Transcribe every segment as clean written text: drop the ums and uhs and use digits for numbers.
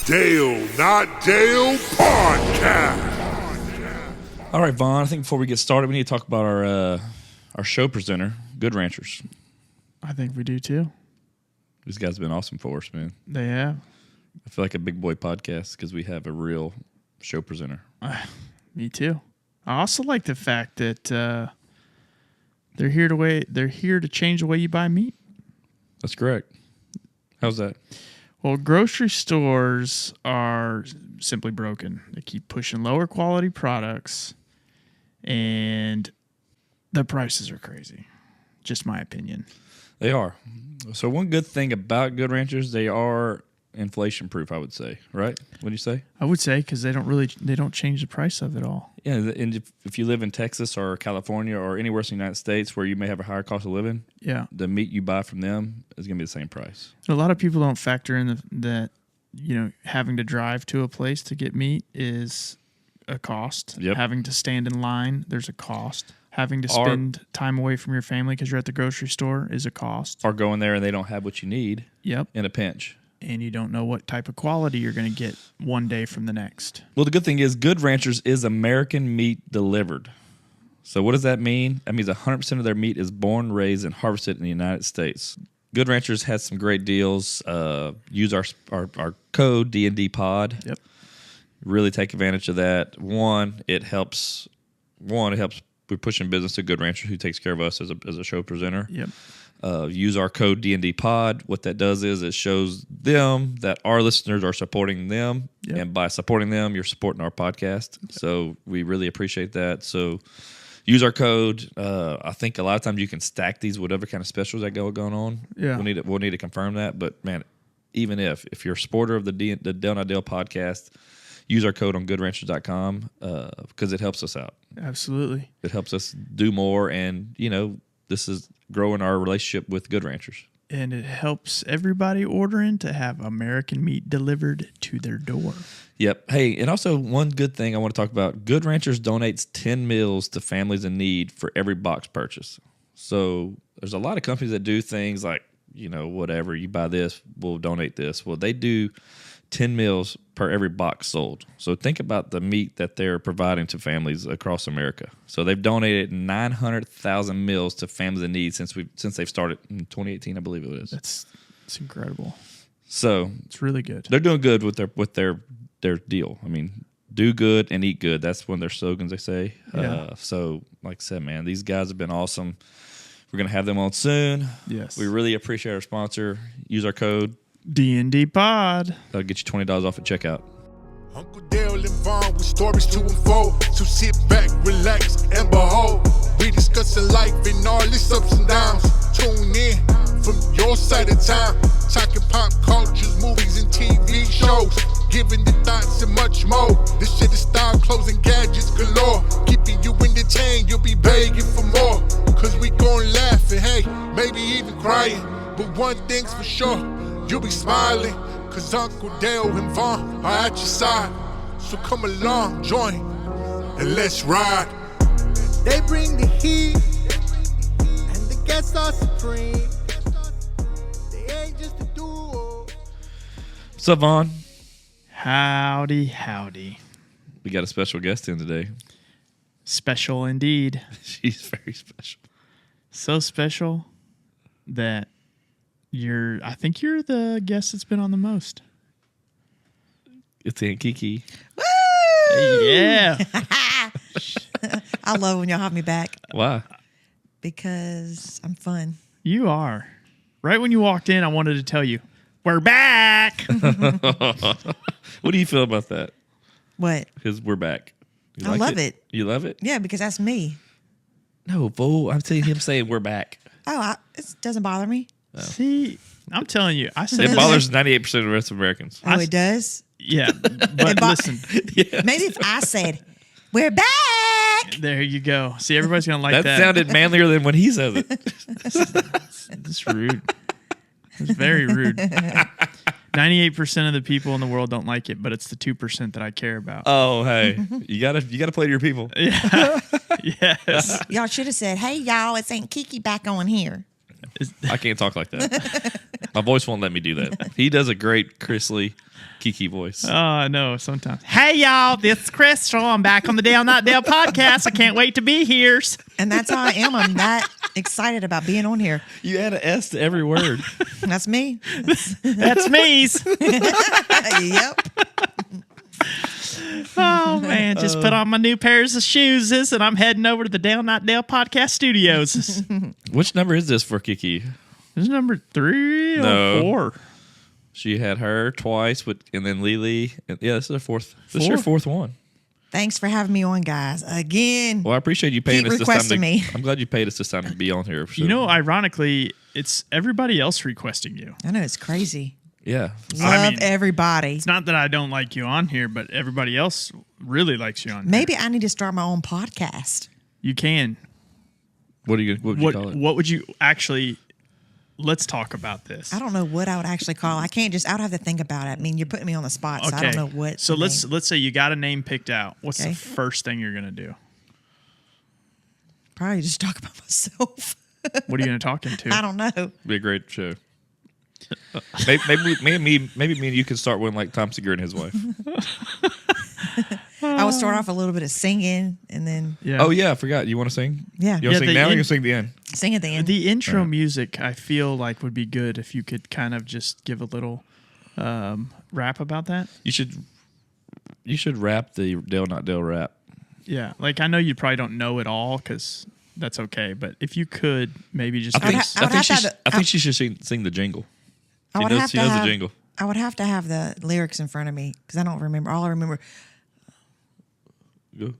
Dale Not Dale podcast. All right, Vaughn, I think before we get started, we need to talk about our show presenter, Good Ranchers. I think we do too. These guys have been awesome for us, man. They have. I feel like a big boy podcast because we have a real show presenter. Me too. I also like the fact that they're here to change the way you buy meat. That's correct. How's that? Well, grocery stores are simply broken. They keep pushing lower quality products, and the prices are crazy. Just my opinion. They are. So one good thing about Good Ranchers, they are inflation proof, I would say, right? What do you say? I would say because they don't change the price of it all. Yeah, and if you live in Texas or California or anywhere in the United States where you may have a higher cost of living, yeah, the meat you buy from them is going to be the same price. A lot of people don't factor in that having to drive to a place to get meat is a cost. Yep. Having to stand in line, there's a cost. Having to spend time away from your family because you're at the grocery store is a cost. Or going there and they don't have what you need. Yep. In a pinch. And you don't know what type of quality you're going to get one day from the next. Well, the good thing is Good Ranchers is American meat delivered. So what does that mean? That means 100% of their meat is born, raised, and harvested in the United States. Good Ranchers has some great deals. Use our code, D&D Pod. Yep. Really take advantage of that. It helps. We're pushing business to Good Ranchers, who takes care of us as a show presenter. Yep. Use our code D&D Pod. What that does is it shows them that our listeners are supporting them, yep. And by supporting them, you're supporting our podcast. Yep. So we really appreciate that. So use our code. I think a lot of times you can stack these whatever kind of specials that going on. Yeah, we'll need to confirm that. But man, even if you're a supporter of the Dale Not Dale podcast, use our code on goodranchers.com because it helps us out. Absolutely. It helps us do more, and, this is growing our relationship with Good Ranchers. And it helps everybody ordering to have American meat delivered to their door. Yep. Hey, and also one good thing I want to talk about, Good Ranchers donates 10 meals to families in need for every box purchase. So there's a lot of companies that do things like, whatever, you buy this, we'll donate this. Well, they do 10 meals per every box sold. So think about the meat that they're providing to families across America. So they've donated 900,000 meals to families in need since they've started in 2018, I believe it is. It's incredible. So it's really good. They're doing good with their deal. I mean, do good and eat good. That's one of their slogans, they say. Yeah. So like I said, man, these guys have been awesome. We're going to have them on soon. Yes. We really appreciate our sponsor. Use our code D&D Pod. That'll get you $20 off at checkout. Uncle Dale and Vaughn with stories to unfold. So sit back, relax, and behold. We discussing life and all its ups and downs. Tune in from your side of town. Talking pop cultures, movies, and TV shows. Giving the thoughts and much more. This shit is style, clothes, and gadgets galore. Keeping you entertained, you'll be begging for more. Cause we gon' laugh and hey, maybe even crying. But one thing's for sure. You'll be smiling, cause Uncle Dale and Vaughn are at your side. So come along, join, and let's ride. They bring the heat, and the guests are supreme. They ain't just a duo. What's up, Vaughn? Howdy, howdy. We got a special guest in today. Special indeed. She's very special. So special that I think you're the guest that's been on the most. It's Aunt KiKi. Woo! Yeah. I love when y'all have me back. Why? Because I'm fun. You are. Right when you walked in, I wanted to tell you, we're back. What do you feel about that? What? Because we're back. I love it. You love it? Yeah, because that's me. No, fool. I'm telling him saying we're back. Oh, it doesn't bother me. Oh. See, I'm telling you, I said it bothers 98% of the rest of Americans. Oh, it does? Yeah, but listen. Yeah. Maybe if I said, we're back. There you go. See, everybody's going to like that. That sounded manlier than when he says it. That's rude. It's very rude. 98% of the people in the world don't like it, but it's the 2% that I care about. Oh, hey, you gotta play to your people. Yeah. Yes. Y'all should have said, hey, y'all, it's Aunt KiKi back on here. I can't talk like that. My voice won't let me do that. He does a great Chris Lee KiKi voice. Oh, I know sometimes. Hey, y'all, this is Crystal. I'm back on the Dale Not Dale podcast. I can't wait to be here. And that's how I am. I'm that excited about being on here. You add an S to every word. That's me. That's me's. Yep. Oh, man. Just put on my new pairs of shoes and I'm heading over to the Dale Not Dale podcast studios. Which number is this for KiKi? This is number 3 or No. 4. She had her twice, and then Lily. Yeah, this is her fourth. This is your fourth one. Thanks for having me on, guys. Again. Well, I appreciate you paying Keep us this time. requesting me. I'm glad you paid us this time to be on here. So, You know, ironically, it's everybody else requesting you. I know it's crazy. yeah. Love everybody. It's not that I don't like you on here, but everybody else really likes you on here. Maybe I need to start my own podcast. You can. What would you call it? What would you actually... Let's talk about this. I don't know what I would actually call. I can't just. I would have to think about it. I mean, you're putting me on the spot, so I don't know what. So the name- let's say you got a name picked out. What's Okay. the first thing you're gonna do? probably just talk about myself. What are you gonna talk into? I don't know. Be a great show. maybe me and you can start one like Tom Segura and his wife. I would start off a little bit of singing and then Yeah. Oh yeah, I forgot. You want to sing? Yeah. You want Yeah, to sing the now or you in- want to sing at the end? sing at the end. The intro music, I feel like would be good if you could kind of just give a little rap about that. You should rap the Dale Not Dale rap. Yeah, like I know you probably don't know it all because that's okay, but if you could maybe just I think, I would have to have I think she should sing the jingle. I would have She to knows have, the jingle. I would have to have the lyrics in front of me because I don't remember. All I remember, Go.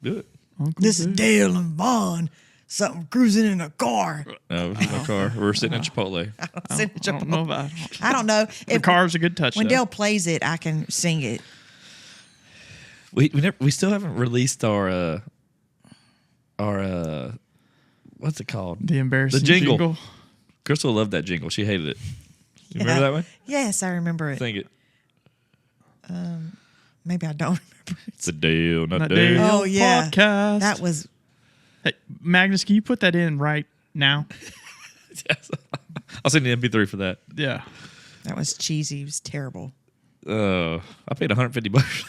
Do it. this is Dale and Vaughn. Something cruising in a car. No, there's no car. We're sitting at Chipotle. I don't know about I don't know. the If, car's a good touch. when though. Dale plays it, I can sing it. We still haven't released our what's it called? The embarrassing The jingle. Crystal loved that jingle. She hated it. You remember that one? Yes, I remember it. Sing it. Maybe I don't remember it. It's a Dale, not Not Dale. Dale Oh, yeah. podcast. That was Hey, Magnus, can you put that in right now? Yes. I'll send you the MP3 for that. Yeah. cheesy. It was terrible. I paid $150.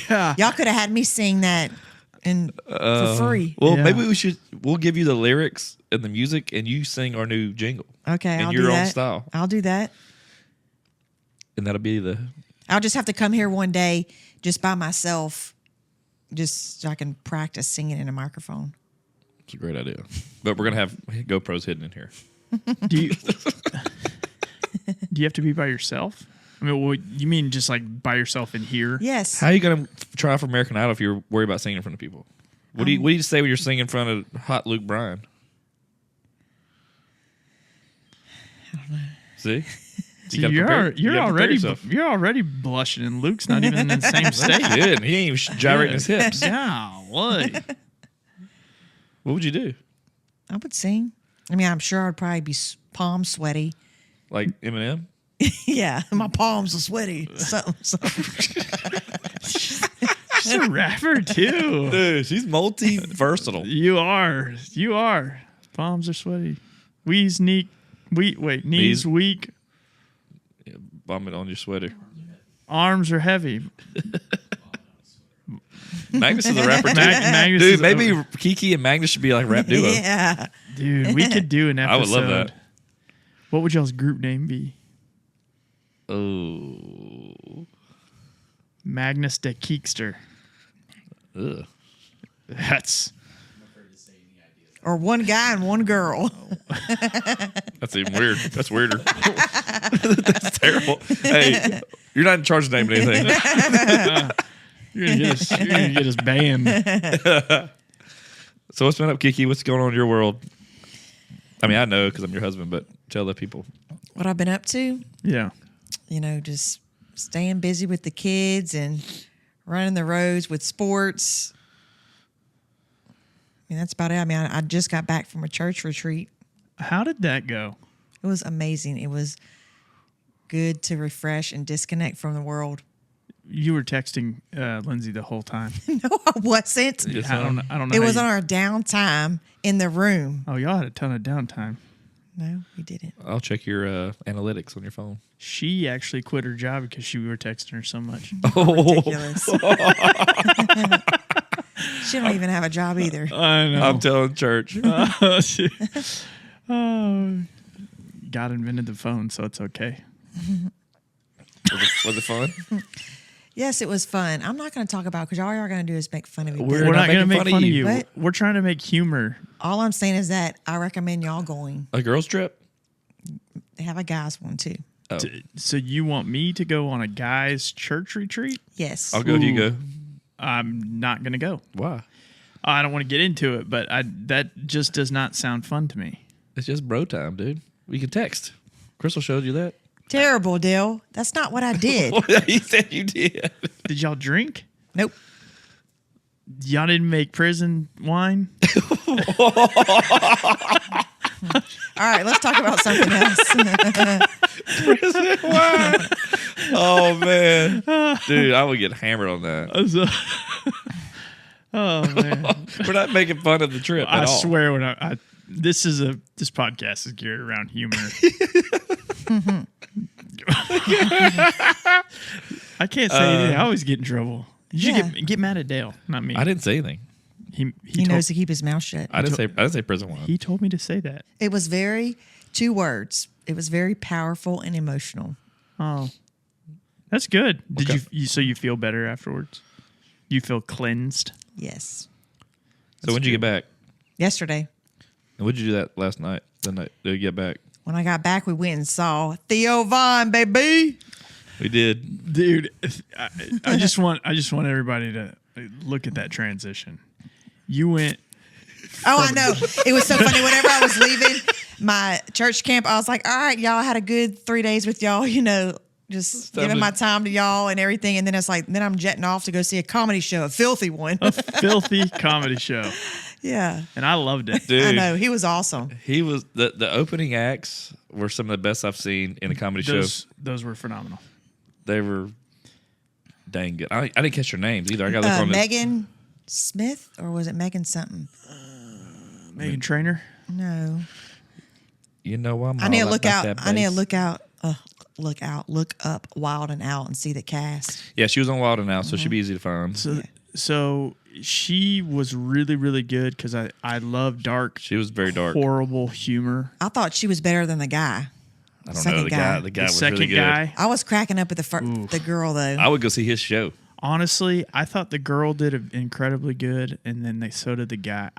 Yeah. Y'all could have had me sing that for free. Well, Yeah. maybe we'll give you the lyrics and the music, and you sing our new jingle Okay, in I'll your do own that. style, I'll do that. and that'll be the. I'll just have to come here one day just by myself, just so I can practice singing in a microphone. It's a great idea, but we're gonna have GoPros hidden in here. Do you do you have to be by yourself? I mean, well, you mean just like by yourself in here? Yes. How are you gonna try for American Idol if you're worried about singing in front of people? What do you say when you're singing in front of hot Luke Bryan? I don't know. See? So gotta prepare- you gotta prepare yourself. you're already blushing, and Luke's not even in the same state. Good. He ain't even gyrating his hips. Golly. What would you do? I would sing. I mean, I'm sure I'd probably be palm sweaty. Like Eminem? Yeah, my palms are sweaty. Something. She's a rapper too. Dude, she's multi-versatile. You are. Palms are sweaty. Knees Knees. weak. Vomit on your sweater. Arms are heavy. Magnus is a rapper too. Magnus Dude, is maybe over. KiKi and Magnus should be like rap duo. Yeah. Dude, we could do an episode. I would love that. What would y'all's group name be? Oh. Magnus the Keekster. Ugh. That's Or one guy and one girl. That's even weird. That's weirder. That's terrible. Hey, you're not in charge of naming anything. you're gonna get us banned. So what's been up, KiKi? What's going on in your world? I mean, I know because I'm your husband, but tell the people. What I've been up to? Yeah. You know, just staying busy with the kids and running the roads with sports. I mean, that's about it. I mean, I just got back from a church retreat. How did that go? It was amazing. It was good to refresh and disconnect from the world. You were texting Lindsay the whole time. No, I wasn't. Yes, I don't know. It how was you- on our downtime in the room. Oh, y'all had a ton of downtime. No, we didn't. I'll check your analytics on your phone. She actually quit her job because we were texting her so much. Ridiculous. She don't even have a job either. I know. I'm telling church. Oh, God invented the phone, so it's okay. Was it fun? Yes, it was fun. I'm not going to talk about because all y'all are going to do is make fun of me. We're not going to make fun of you. What? We're trying to make humor. All I'm saying is that I recommend y'all going. A girls trip? They have a guys one too. Oh. So you want me to go on a guy's church retreat? Yes. I'll go if you go. I'm not going to go. Why? I don't want to get into it, but that just does not sound fun to me. It's just bro time, dude. We can text. Crystal showed you that. Terrible, Dill. That's not what I did. You said you did. Did y'all drink? Nope. Y'all didn't make prison wine? All right, let's talk about something else. Oh man, dude, I would get hammered on that. Oh man, We're not making fun of the trip at I all. swear when this podcast is geared around humor. I can't say anything. I always get in trouble. You should get mad at Dale, not me. I didn't say anything. He knows to keep his mouth shut. I didn't say prison wine. He told me to say that. It was two words. It was very powerful and emotional. Oh, that's good. Did Okay. so you feel better afterwards? You feel cleansed? Yes. So when'd you get back? Yesterday. And what'd you do that last night? The night did you get back? When I got back, we went and saw Theo Vaughn, baby. We did. Dude, I just want everybody to look at that transition. You went. Oh, I know. It was so funny. Whenever I was leaving my church camp, I was like, all right, y'all, I had a good 3 days with y'all, just giving my time to y'all and everything. And then it's like, then I'm jetting off to go see a comedy show, a filthy one. A filthy comedy show. Yeah. And I loved it. Dude, I know. He was awesome. he was the opening acts were some of the best I've seen in a comedy show. Those were phenomenal. They were dang good. I didn't catch their names either. I got to look on Megan Smith, or was it Megan something? Megan Trainor. No. You know why? I need to look out. I need to look up Wild and Out and see the cast. Yeah, she was on Wild and Out, so she'd be easy to find. So she was really, really good because I love dark. She was very dark. Horrible humor. I thought she was better than the guy. I don't know. The guy The was second really good. guy. I was cracking up at the girl though. I would go see his show. Honestly, I thought the girl did incredibly good, and then so did the guy.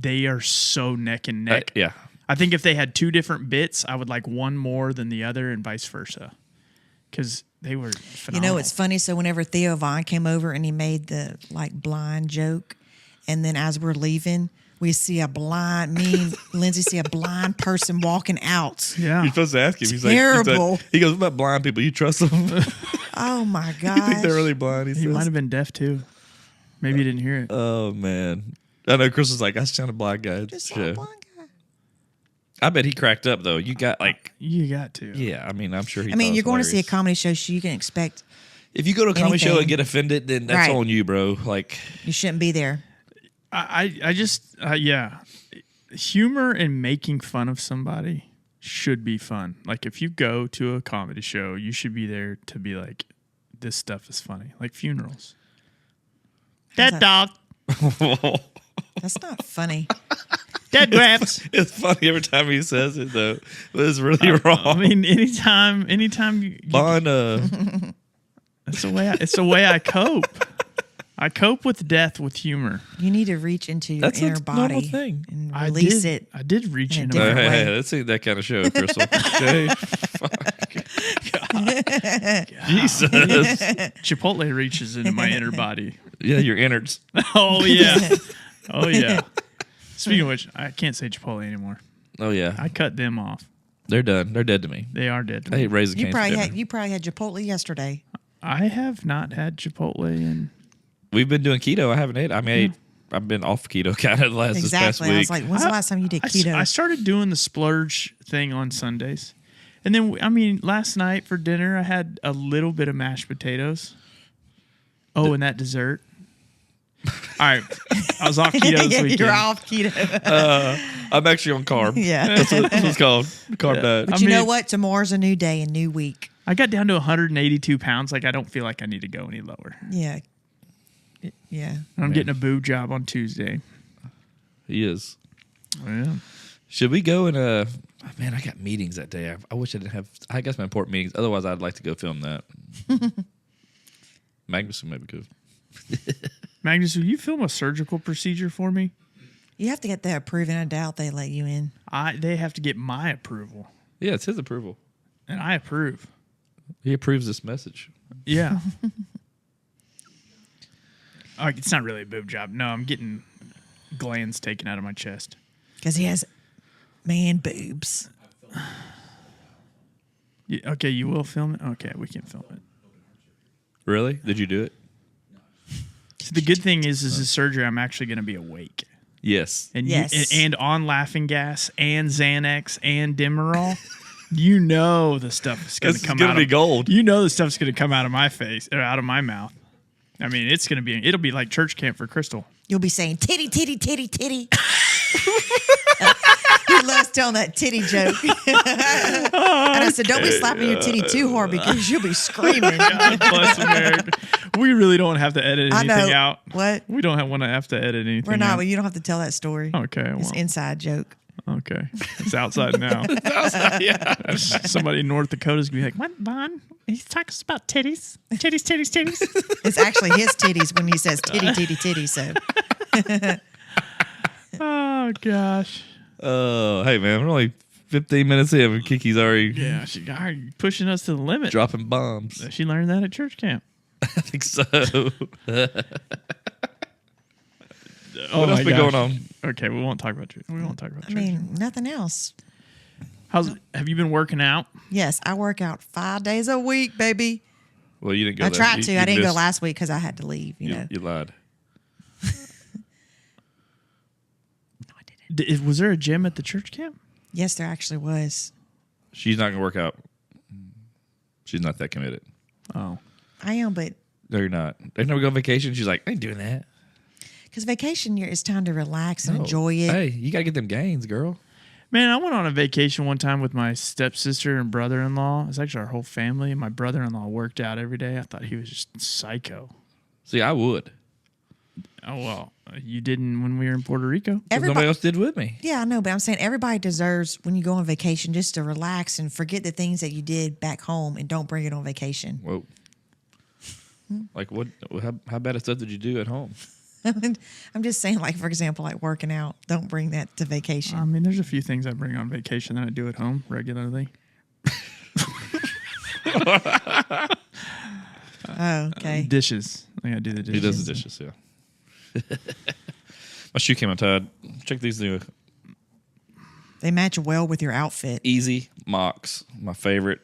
They are so neck and neck. Yeah. I think if they had two different bits, I would like one more than the other, and vice versa, because they were phenomenal. It's funny. So whenever Theo Vaughn came over and he made the blind joke, and then as we're leaving, we see Lindsay see a blind person walking out. Yeah. You're supposed to ask him. He's Terrible. like, he goes, what about blind people? You trust them? Oh my You think gosh. they're really blind? He might have been deaf too. Maybe he didn't hear it. Oh, man. I know Chris was like, I sound a blind guy. Just saw a blind guy. I bet he cracked up, though. You got You got to. yeah, I mean, I'm sure he You're going to see a comedy show, so you can expect If you go to a comedy show anything. and get offended, then that's Right. on you, bro. Like, you shouldn't be there. Yeah. Humor and making fun of somebody should be fun. Like if you go to a comedy show, you should be there to be like, this stuff is funny. Like funerals. Dead dog. That's not funny. Dead Gramps. it's funny every time he says it, though. But it's really wrong. I mean, anytime you Bond, it's the way I cope. I cope with death with humor. You need to reach into your That's a inner normal body thing. and release it. I did reach in a into different my way. hey, let's see that kind of show, Crystal. Okay. Fuck. Jesus. Chipotle reaches into my inner body. Yeah, your innards. Oh yeah. Oh yeah. Speaking of which, I can't say Chipotle anymore. Oh, yeah. I cut them off. They're done. They're dead to me. They are dead. I hate Raising You Cane's probably for had dinner. you probably had Chipotle yesterday. I have not had Chipotle in. We've been doing keto. I haven't ate. I've been off keto kind of this past Exactly. week. I was like, when's the last time you did keto? I started doing the splurge thing on Sundays. And then, last night for dinner, I had a little bit of mashed potatoes. Oh, and that dessert. All right. I was off keto this weekend. You're off keto. I'm actually on carb. Yeah. That's what it's called. Carb diet. But you know what? Tomorrow's a new day, a new week. I got down to 182 pounds. Like, I don't feel like I need to go any lower. Yeah. Yeah. I'm getting a boob job on Tuesday. He is. Yeah. Should we go and man, I got meetings that day. I wish I didn't have. I got some important meetings. Otherwise, I'd like to go film that. Magnus maybe could. Magnus, will you film a surgical procedure for me? You have to get that approved, and I doubt they let you in. They have to get my approval, Yeah, it's his approval. and I approve. He approves this message. Yeah. It's not really a boob job. No, I'm getting glands taken out of my chest. Because he has man boobs. Okay, you will film it? Okay, we can film it. Really? Did you do it? So the good thing is the surgery, I'm actually going to be awake. Yes. And Yes. and on laughing gas and Xanax and Demerol. You know the stuff is going to come out. It's gonna be gold. You know the stuff's going to come out of my face or out of my mouth. I mean, it'll be like church camp for Crystal. You'll be saying titty, titty, titty, titty. He loves telling that titty joke. And I said, don't be slapping your titty too hard because you'll be screaming. God bless America. We really don't have to edit I anything know. out. What? We don't want to have to edit anything We're not, out. but you don't have to tell that story. Okay. It's Well, inside joke. okay. It's outside now. Yeah. Somebody in North Dakota's going to be like, what, Vaughn? He's talking about titties. Titties, titties, titties. It's actually his titties when he says titty, titty, titty. So Oh, gosh. Oh, hey man, we're only 15 minutes in, and Kiki's already Yeah, she got her pushing us to the limit. dropping bombs. She learned that at church camp. I think so. Oh, What else my been gosh. going on? Okay, we won't talk about church. We won't talk about I church. mean, nothing else. Have you been working out? Yes, I work out 5 days a week, baby. Well, you didn't go. I there. tried to. You I didn't go missed- last week because I had to leave. You know. You lied. No, I didn't. Was there a gym at the church camp? Yes, there actually was. She's not gonna work out. She's not that committed. Oh. I am, but No, you're not. Every time we go on vacation, she's like, I ain't doing that. because vacation year is time to relax and No. enjoy it. Hey, you gotta get them gains, girl. Man, I went on a vacation one time with my stepsister and brother-in-law. It's actually our whole family. My brother-in-law worked out every day. I thought he was just psycho. See, I would. Oh, well, you didn't when we were in Puerto Rico. 'Cause nobody else did with me. Yeah, I know, but I'm saying everybody deserves when you go on vacation just to relax and forget the things that you did back home and don't bring it on vacation. Whoa. Like what? How bad of stuff did you do at home? I'm just saying, like for example, like working out. Don't bring that to vacation. I mean, there's a few things I bring on vacation that I do at home regularly. Oh, okay. Dishes. I gotta do the dishes. He does the dishes, yeah. My shoe came untied. Check these new They match well with your outfit. Easy Mocs. My favorite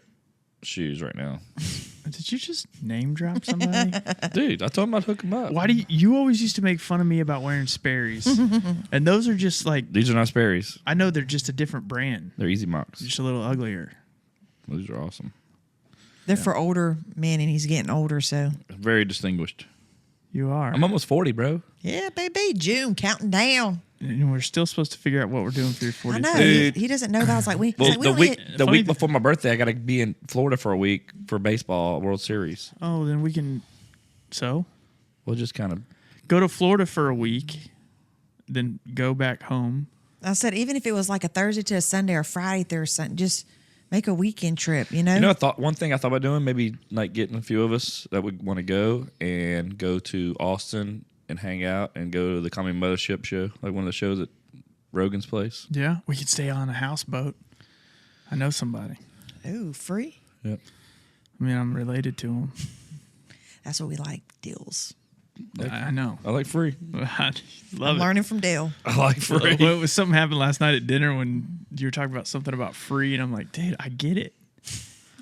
shoes right now. Did you just name drop somebody? Dude, I told him I'd hook them up. Why do you always used to make fun of me about wearing Sperry's? And those are just like, These are not Sperry's. I know they're just a different brand. They're Easy Mocs. Just a little uglier. These are awesome. They're for older men, and he's getting older, so Very distinguished. You are. I'm almost 40, bro. yeah, baby, June counting down. And we're still supposed to figure out what we're doing for your 40th. I know Dude. he doesn't know that. I was like, we, Well, he's like, we the don't week hit- the Funny week before my birthday, I got to be in Florida for a week for baseball World Series. Oh, then we can. So We'll just kind of. go to Florida for a week, then go back home. I said, even if it was like a Thursday to a Sunday or Friday through Sunday, just make a weekend trip. You know, You know, one thing I thought about doing, maybe like getting a few of us that would want to go and go to Austin and hang out and go to the Comedy Mothership show, like one of the shows at Rogan's place. Yeah, we could stay on a houseboat. I know somebody. ooh, free. Yep. I mean, I'm related to him. That's what we like, deals. I know. I like free. I I'm love it. learning from Dale. I like free. Well, it was something happened last night at dinner when you were talking about something about free, and I'm like, dude, I get it.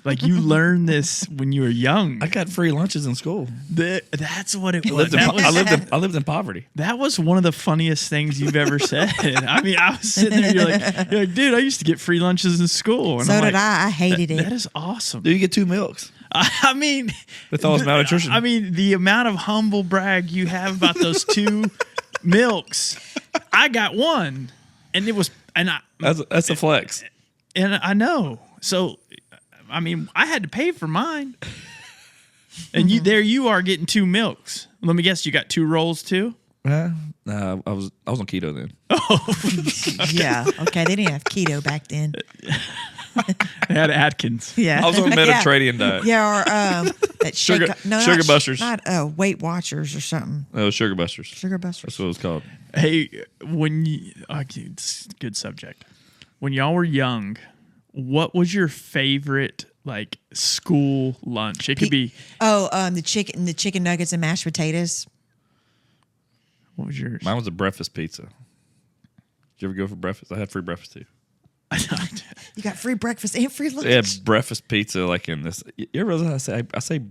Like you learned this when you were young. I got free lunches in school. That's what it I was. lived in poverty. That was one of the funniest things you've ever said. I mean, I was sitting there, you're like, dude, I used to get free lunches in school. And So I'm did like, I. I hated That it. is awesome. Dude, you get 2 milks. I mean, with all his malnutrition. I mean, the amount of humble brag you have about those 2 milks. I got one, and it was, and that's a flex. And I know. So, I mean, I had to pay for mine. And you are getting 2 milks. Let me guess, you got 2 rolls too? I was on keto then. Yeah. Okay. They didn't have keto back then. They had Atkins. Yeah. I was on Mediterranean diet. Yeah. Or that Sugar- shake, no, Sugar not, Busters. Not Weight Watchers or something. Oh, Sugar Busters. Sugar Busters. That's what it was called. Hey, it's a good subject. When y'all were young, what was your favorite like school lunch? It could be. The chicken nuggets and mashed potatoes. What was yours? Mine was a breakfast pizza. Did you ever go for breakfast? I had free breakfast too. You got free breakfast and free lunch. Yeah, breakfast pizza like in this. You ever realize I say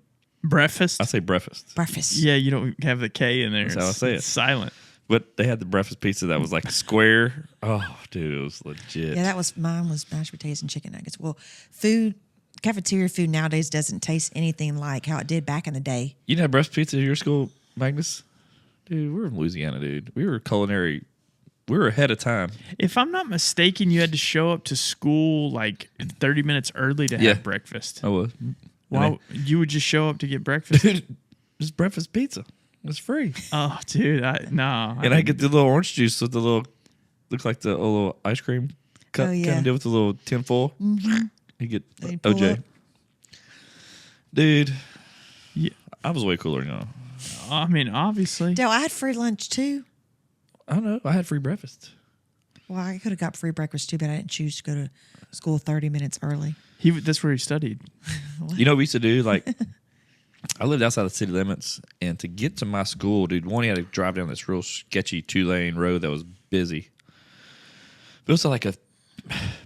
breakfast? I say breakfast. Breakfast. Yeah, you don't have the K in there. That's how I say it. It's silent. But they had the breakfast pizza that was like square. Oh, dude, it was legit. Yeah, mine was mashed potatoes and chicken nuggets. Well, cafeteria food nowadays doesn't taste anything like how it did back in the day. You didn't have breakfast pizza at your school, Magnus? Dude, we were in Louisiana, dude. We were culinary. We were ahead of time. If I'm not mistaken, you had to show up to school like 30 minutes early to have breakfast. I was. Wow, you would just show up to get breakfast? Dude, just breakfast pizza. It's free. Oh, dude, I get the little orange juice with the little, looks like the little ice cream cup kind of deal with the little tin foil. Mm-hmm. You get OJ. Dude, yeah. I was way cooler than y'all. I mean, obviously. Dale, I had free lunch too. I don't know. I had free breakfast. Well, I could have got free breakfast too, but I didn't choose to go to school 30 minutes early. That's where he studied. You know what we used to do? Like, I lived outside the city limits, and to get to my school, dude, you had to drive down this real sketchy 2-lane road that was busy. But it was like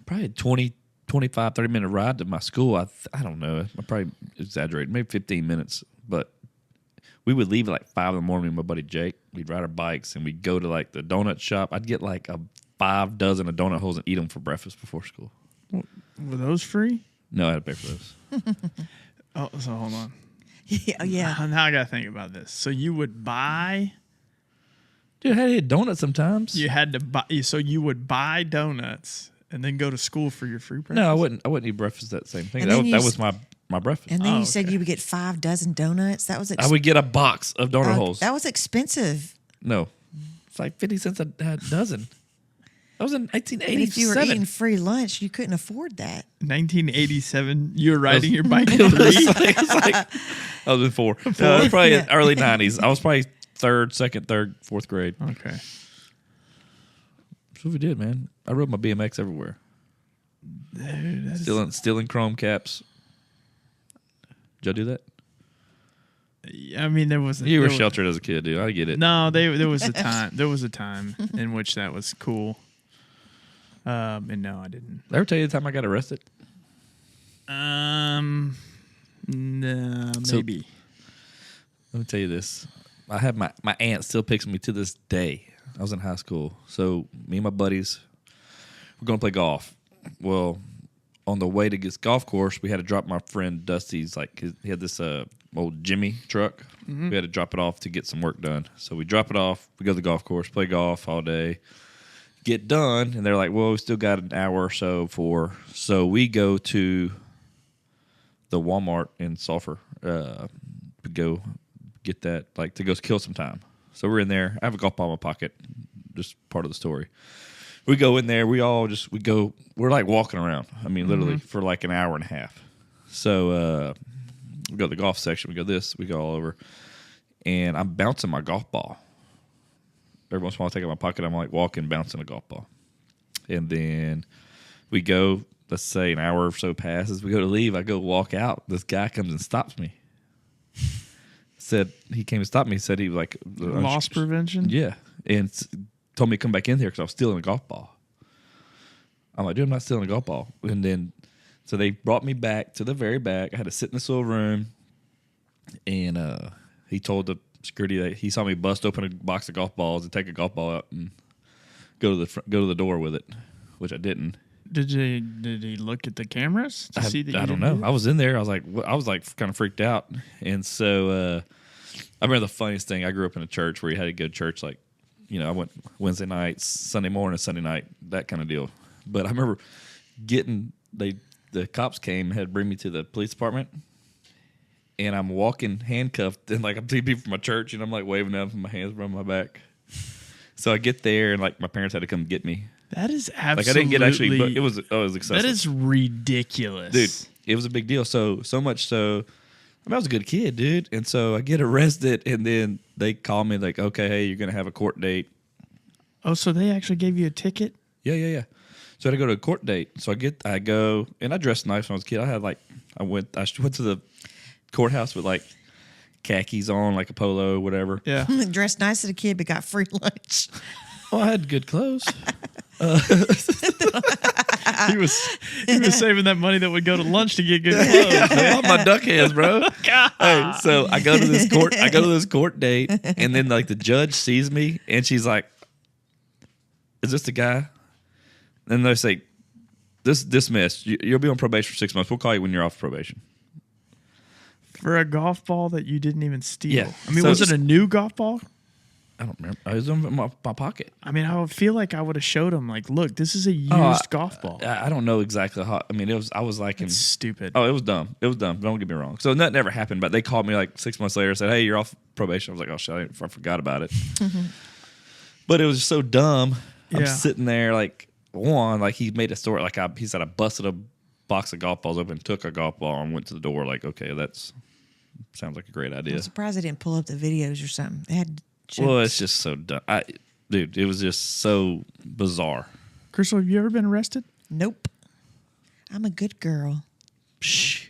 probably a 20, 25, 30-minute ride to my school. I don't know. I probably exaggerated. Maybe 15 minutes. But we would leave at like 5 in the morning with my buddy Jake. We'd ride our bikes, and we'd go to like the donut shop. I'd get like 5 dozen of donut holes and eat them for breakfast before school. Were those free? No, I had to pay for those. Oh, so hold on. Yeah. Now I got to think about this. So you would buy... Dude, I had to eat donuts sometimes. You had to buy... So you would buy donuts and then go to school for your free breakfast? No, I wouldn't eat breakfast that same thing. And That then was my breakfast. And then you said you would get 5 dozen donuts. That was I would get a box of donut holes. That was expensive. No. It's like 50 cents a dozen. That was in But 1887. if you were eating free lunch, you couldn't afford that. 1987, you were riding your bike at It 3? was like, I was in 4. Probably in early 90s. I was probably second, third, fourth grade. Okay. That's what we did, man. I rode my BMX everywhere. Dude, Stealing chrome caps. Did y'all do that? I mean, there was... You were sheltered as a kid, dude. I get it. No, there was a time. There was a time in which that was cool. And no, I didn't. Did I ever tell you the time I got arrested? No, maybe. Let me tell you this. I have my aunt still picks me to this day. I was in high school. So me and my buddies were going to play golf. Well, on the way to this golf course, we had to drop my friend Dusty's, he had this old Jimmy truck. Mm-hmm. We had to drop it off to get some work done. So we drop it off. We go to the golf course, play golf all day. Get done, and they're like, well, we still got an hour or so so we go to the Walmart in Sulphur to go get that, to go kill some time. So we're in there. I have a golf ball in my pocket, just part of the story. We go in there. We're like walking around. I mean, literally for like an hour and a half. So we go to the golf section. We go we go all over. And I'm bouncing my golf ball. Every once in a while, I take out my pocket. I'm like walking, bouncing a golf ball. And then we go, let's say an hour or so passes. We go to leave. I go walk out. This guy comes and stops me. He came and stopped me. Said he was like... Loss prevention? Yeah. And told me to come back in here because I was stealing a golf ball. I'm like, dude, I'm not stealing a golf ball. And then, so they brought me back to the very back. I had to sit in this little room. And he told the security that he saw me bust open a box of golf balls and take a golf ball out and go to the door with it, which I didn't. Did he look at the cameras to see that? I don't know. I was in there. I was like kind of freaked out, and so I remember the funniest thing. I grew up in a church where you had to go to church like, I went Wednesday nights, Sunday morning, Sunday night, that kind of deal. But I remember the cops came, had to bring me to the police department, and I'm walking handcuffed, and like I'm seeing people from my church, and I'm like waving them, and my hands around my back. So I get there, and like my parents had to come get me. That is absolutely. Like I didn't get actually, but it was excessive. That is ridiculous, dude. It was a big deal. So much so. I was a good kid, dude. And so I get arrested, and then they call me like, okay, hey, you're going to have a court date. Oh, so they actually gave you a ticket? Yeah. So I had to go to a court date. So I go, and I dressed nice when I was a kid. I went to the courthouse with like khakis on, like a polo, whatever. Yeah. Dressed nice as a kid, but got free lunch. Well, I had good clothes. He was saving that money that would go to lunch to get good clothes. I want my duck hands, bro. Hey, so I go to this court date, and then like the judge sees me, and she's like, "Is this the guy?" And they say, "This dismissed. You'll be on probation for 6 months. We'll call you when you're off probation." For a golf ball that you didn't even steal. Yeah. I mean, was it a new golf ball? I don't remember. It was in my pocket. I mean, I would feel like I would have showed him, like, look, this is a used golf ball. I don't know exactly how. I mean, I was like, It's stupid. Oh, it was dumb. Don't get me wrong. So that never happened. But they called me like 6 months later and said, "Hey, you're off probation." I was like, "Oh shit, I forgot about it." But it was just so dumb. I'm sitting there like he made a story like he said I busted a box of golf balls open, took a golf ball, and went to the door. Like, okay, that's sounds like a great idea. I'm surprised they didn't pull up the videos or something. They had. Well, it's just so dumb. Dude, it was just so bizarre. Crystal, have you ever been arrested? Nope. I'm a good girl. Shit.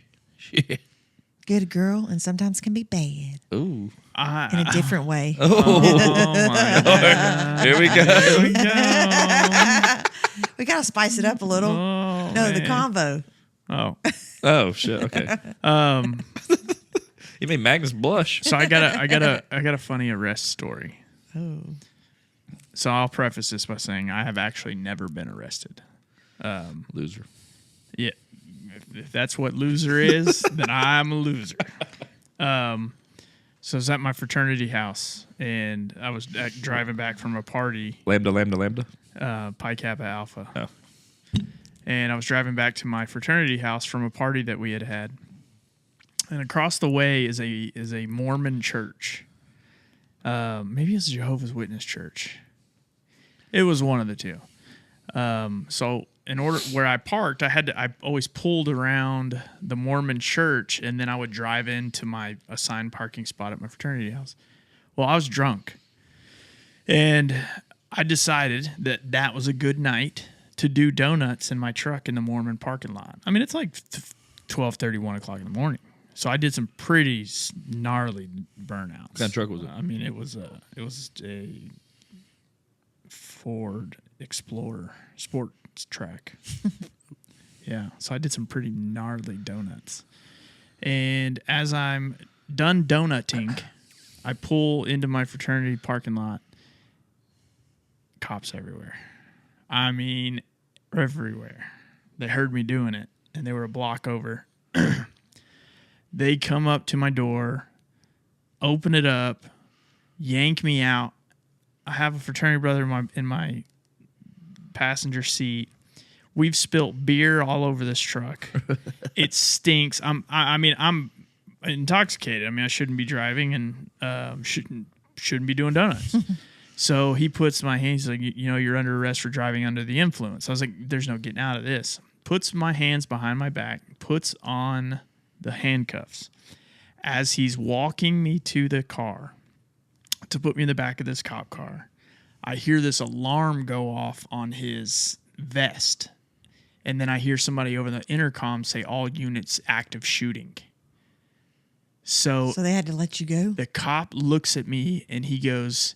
Good girl, and sometimes can be bad. Ooh. In a different way. Oh my God. Here we go. Here we go. We gotta spice it up a little. Oh, no, the man. convo. Oh. Oh shit. Okay. You made Magnus blush. So I got a funny arrest story. Oh. So I'll preface this by saying I have actually never been arrested. Loser. Yeah. If that's what loser is, then I'm a loser. So I was at my fraternity house, and I was driving back from a party. Lambda. Pi Kappa Alpha. Oh. And I was driving back to my fraternity house from a party that we had. And across the way is a Mormon church. Maybe it's a Jehovah's Witness church. It was one of the two. So in order where I parked, I always pulled around the Mormon church, and then I would drive into my assigned parking spot at my fraternity house. Well, I was drunk, and I decided that was a good night to do donuts in my truck in the Mormon parking lot. I mean, it's like 12:30, 1 o'clock in the morning. So I did some pretty gnarly burnouts. What kind of truck was it? I mean, it was a Ford Explorer sports track. Yeah, so I did some pretty gnarly donuts. And as I'm done donutting, I pull into my fraternity parking lot. Cops everywhere. I mean, everywhere. They heard me doing it, and they were a block over. They come up to my door, open it up, yank me out. I have a fraternity brother in my passenger seat. We've spilt beer all over this truck. It stinks. I'm intoxicated. I mean, I shouldn't be driving and shouldn't be doing donuts. So he puts my hands, like, you're under arrest for driving under the influence. I was like, there's no getting out of this. Puts my hands behind my back, puts on the handcuffs. As he's walking me to the car to put me in the back of this cop car, I hear this alarm go off on his vest. And then I hear somebody over the intercom say, "All units active shooting." So they had to let you go? The cop looks at me and he goes,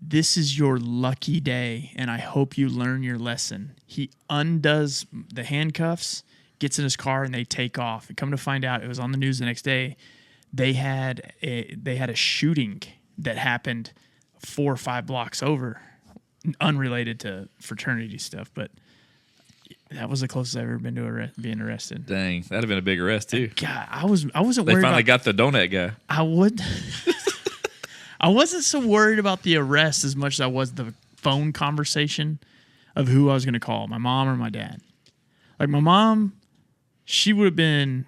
"This is your lucky day, and I hope you learn your lesson." He undoes the handcuffs, gets in his car, and they take off. And come to find out, it was on the news the next day. They had a shooting that happened 4 or 5 blocks over, unrelated to fraternity stuff. But That was the closest I've ever been to being arrested. Dang, that'd have been a big arrest too. God, I wasn't They worried finally about. got the donut guy. I wasn't so worried about the arrest as much as I was the phone conversation of who I was going to call, my mom or my dad. Like my mom, she would have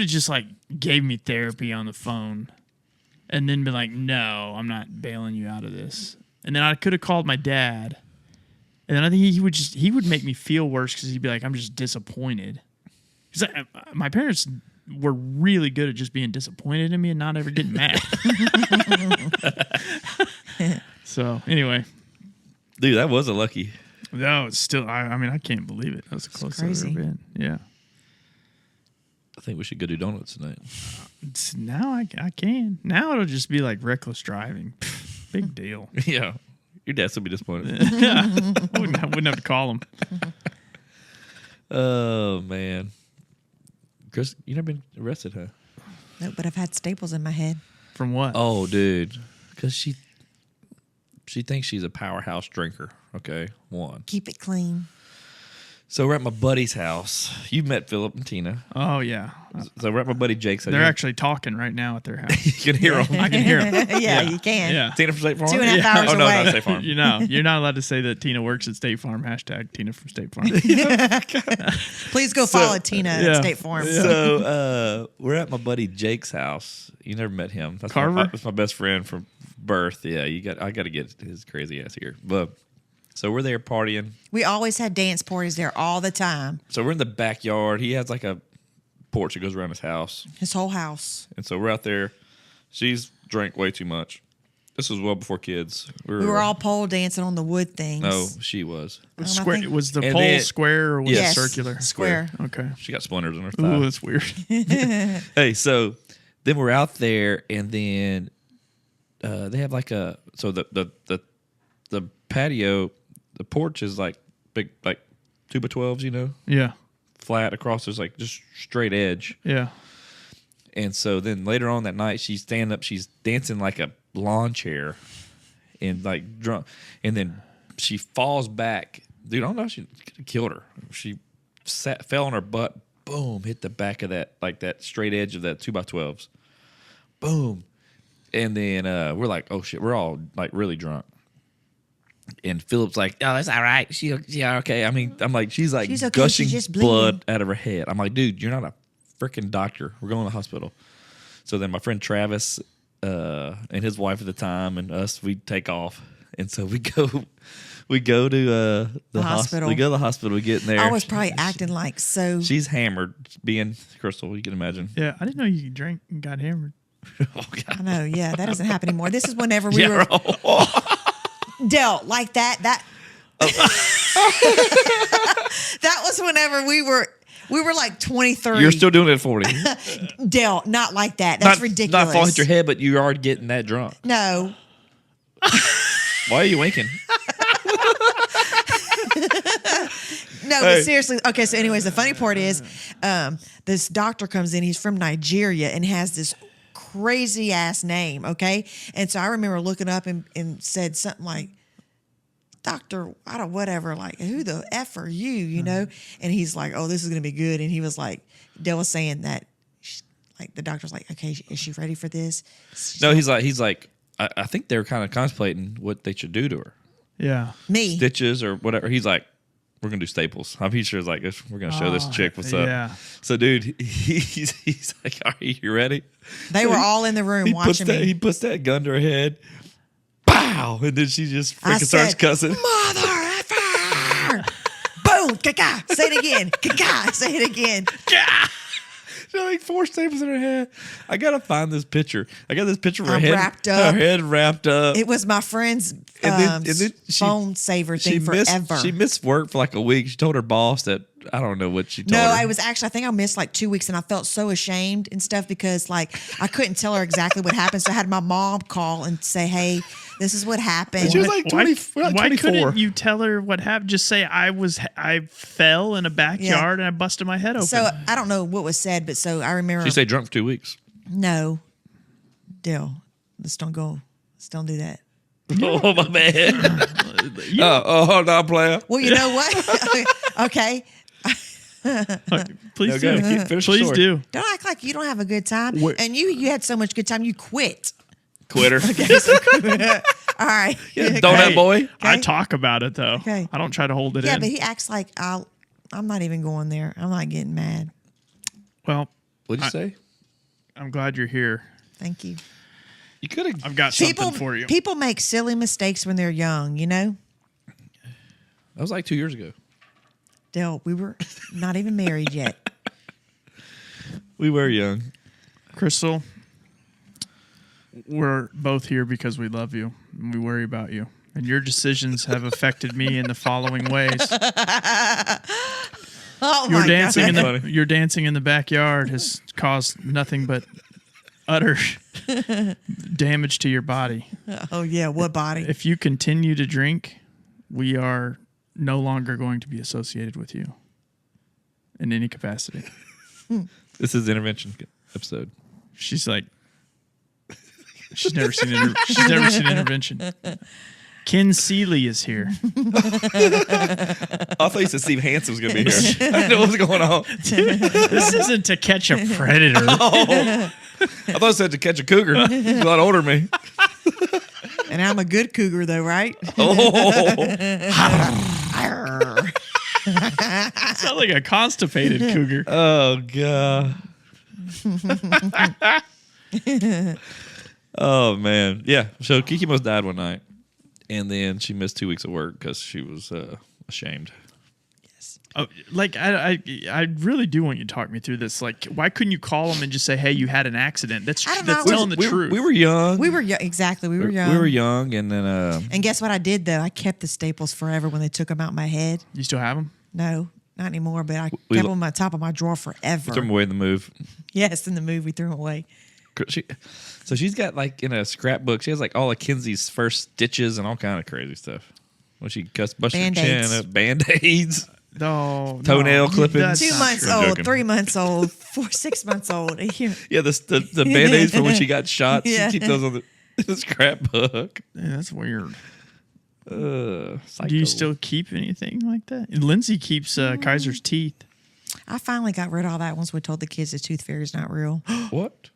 just like gave me therapy on the phone and then been like, no, I'm not bailing you out of this. And then I could have called my dad. And then I think he would make me feel worse because he'd be like, I'm just disappointed. Because my parents were really good at just being disappointed in me and not ever getting mad. So anyway, Dude, that was a lucky. no, it's still. I mean, I can't believe it. That was the closest I've crazy. ever been. Yeah. I think we should go do donuts tonight. Now I can. Now it'll just be like reckless driving. Big deal. Yeah. Your dad still be disappointed. I wouldn't have to call him. Oh, man. Chris, you never been arrested, huh? No, but I've had staples in my head. From what? Oh, dude. Because she thinks she's a powerhouse drinker. Okay, one. Keep it clean. So we're at my buddy's house. You've met Philip and Tina. Oh yeah. So we're at my buddy Jake's house. They're actually talking right now at their house. You can hear them. I can hear them. Yeah, you can. Yeah. Tina from State Farm? 2.5 hours Oh, no, away. not State Farm. You know, you're not allowed to say that Tina works at State Farm. Hashtag Tina from State Farm. Please go follow Tina yeah. at State Farm. So we're at my buddy Jake's house. You never met him. That's Carver? That's my best friend from birth. Yeah, I got to get his crazy ass here. But so we're there partying. We always had dance parties there all the time. So we're in the backyard. He has like a porch that goes around his house. His whole house. And so we're out there. She's drank way too much. This was well before kids. We were all pole dancing on the wood things. No, she was. Square, think- was the And pole then- square or was Yes. it circular? Square. Okay. She got splinters on her thigh. Ooh, that's weird. Hey, so then we're out there, and then they have like the patio, the porch is like big, like 2x12s, you know, Yeah. flat across. There's like just straight edge. Yeah. And so then later on that night, she's standing up, she's dancing like a lawn chair, and like drunk, and then she falls back. Dude, I don't know if she could have killed her. She fell on her butt. Boom, hit the back of that, like that straight edge of that 2x12s. Boom. And then we're like, oh shit, we're all like really drunk. And Philip's like, oh, that's all right. She okay. I mean, I'm like, she's like She's okay. gushing She's just bleeding. blood out of her head. I'm like, dude, you're not a freaking doctor. We're going to the hospital. So then my friend Travis and his wife at the time and us, we take off. And so we go to the hospital. We go to the hospital. We get in there. I was probably acting like so. She's hammered, being Crystal. You can imagine. Yeah. I didn't know you could drink and got hammered. Oh God. I know, yeah, that doesn't happen anymore. This is whenever we Yeah, were dealt like that. That that was whenever we were like 23. You're still doing it at 40. dealt, not like that. That's ridiculous. Not fall hit your head, but you are getting that drunk. No. Why are you winking? No, but seriously. Okay, so anyways, the funny part is this doctor comes in. He's from Nigeria and has this crazy ass name, okay? And so I remember looking up and said something like, Doctor, I don't, whatever, like, who the F are you, you know? And he's like, oh, this is going to be good. And he was like, Dale was saying that, like, the doctor's like, okay, is she ready for this? No, he's like, I think they're kind of contemplating what they should do to her. Yeah. Me. Stitches or whatever. He's like, we're going to do staples. I'm sure it's like, we're going to show this chick what's up. Yeah. So, dude, he's like, are you ready? They were all in the room watching me. He puts that gun to her head. Pow! And then she just I freaking starts said, cussing. Mother effer! Boom! Kaka! Say it again. Kaka! Say it again. She had like 4 staples in her head. I gotta find this picture. I got this picture of her I'm head wrapped up. Her head wrapped up. It was my friend's And then she- phone saver thing forever. She missed work for like a week. She told her boss that I don't know what she told her. No, I was actually, I think I missed like 2 weeks and I felt so ashamed and stuff because like I couldn't tell her exactly what happened. So I had my mom call and say, hey, this is what happened. She was like 20, Why 24. couldn't you tell her what happened? Just say I fell in a backyard and I busted my head open. So I don't know what was said, but so I remember. She stayed drunk for 2 weeks. No, Dill, let's don't do that. Oh, my man. No, player. Well, you know what? Okay. Please No, do. go ahead. Finish the Please story. do. Don't act like you don't have a good time. What- And you had so much good time, you quit. Quitter. All right. Donut boy. I talk about it though. Okay. I don't try to hold it Yeah, in. but he acts like I'm not even going there. I'm not getting mad. Well, What'd you say? I'm glad you're here. Thank you. You could have. I've got something for you. People make silly mistakes when they're young, you know? That was like 2 years ago. Dale, we were not even married yet. We were young. Crystal, we're both here because we love you and we worry about you. And your decisions have affected me in the following ways. Oh Your my dancing God. in the your dancing in the backyard has caused nothing but utter damage to your body. Oh yeah, what body? If you continue to drink, we are no longer going to be associated with you in any capacity. This is intervention episode. She's like, she's never seen intervention. Ken Seeley is here. I thought you said Steve Hansen was going to be here. I didn't know what was going on. This isn't To Catch a Predator. I thought it said To Catch a Cougar. He's a lot older than me. And I'm a good cougar though, right? Sound like a constipated cougar. Oh, God. Oh, man. Yeah. So Kiki almost died one night. And then she missed 2 weeks of work because she was ashamed. Oh, like I really do want you to talk me through this. Like, why couldn't you call them and just say, "Hey, you had an accident"? That's I don't that's know. telling the truth. We were young. We were young. Exactly. We were young. We were young. And then And guess what I did though? I kept the staples forever when they took them out my head. You still have them? No, not anymore. But I We kept lo- them on top of my drawer forever. threw them away in the move. Yes, in the movie, threw them away. So she's got like in a scrapbook. She has like all of Kenzie's first stitches and all kind of crazy stuff. When she busted her chin Band-Aids. up, Band-Aids. No, Toenail clippings. that's 2 not months true. I'm old, joking. 3 months old, 6 months old. Yeah, the Band-Aids for when she got shot. Yeah. She keeps those on the scrapbook. Yeah, that's weird. Psycho. Do you still keep anything like that? And Lindsay keeps Kaiser's teeth. I finally got rid of all that once we told the kids the tooth fairy's not real. What?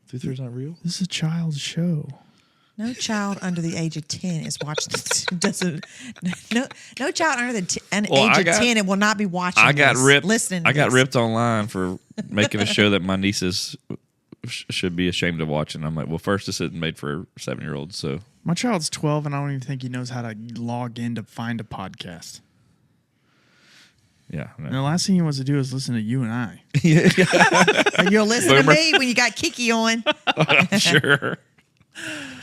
Tooth Fairy's not real? This is a child's show. No child under the age of 10 is watching. No child under the age of 10 and will not be watching. I got this, ripped. Listening. To I got this. ripped online for making a show that my nieces should be ashamed of watching. I'm like, well, first, this isn't made for 7-year-olds, so. My child's 12, and I don't even think he knows how to log in to find a podcast. Yeah. And the last thing he wants to do is listen to you and I. And you'll listen Boomer. to me when you got Kiki on. I'm sure.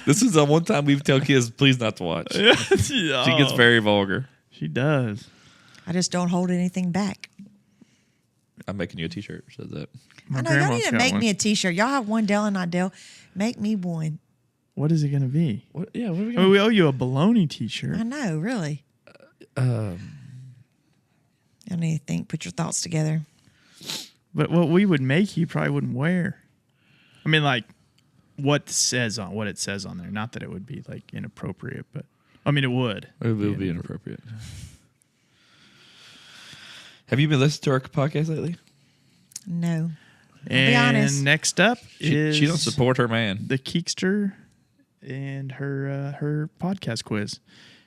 This is the one time we tell kids, please not to watch. She gets very vulgar. She does. I just don't hold anything back. I'm making you a T-shirt. Says that. My I know y'all grandma's need to got make one. me a T-shirt. Y'all have one, Dell and not Dell. Make me one. What is it going to be? What? Yeah. What are we I gonna? mean, we owe you a baloney T-shirt. I know, really. Y'all need to think. Put your thoughts together. But what we would make, you probably wouldn't wear. I mean, like what it says on there. Not that it would be like inappropriate, but I mean, it would. It will be inappropriate. Have you been listening to our podcast lately? No. And be honest. next up is She don't support her man. the Keekster and her podcast quiz.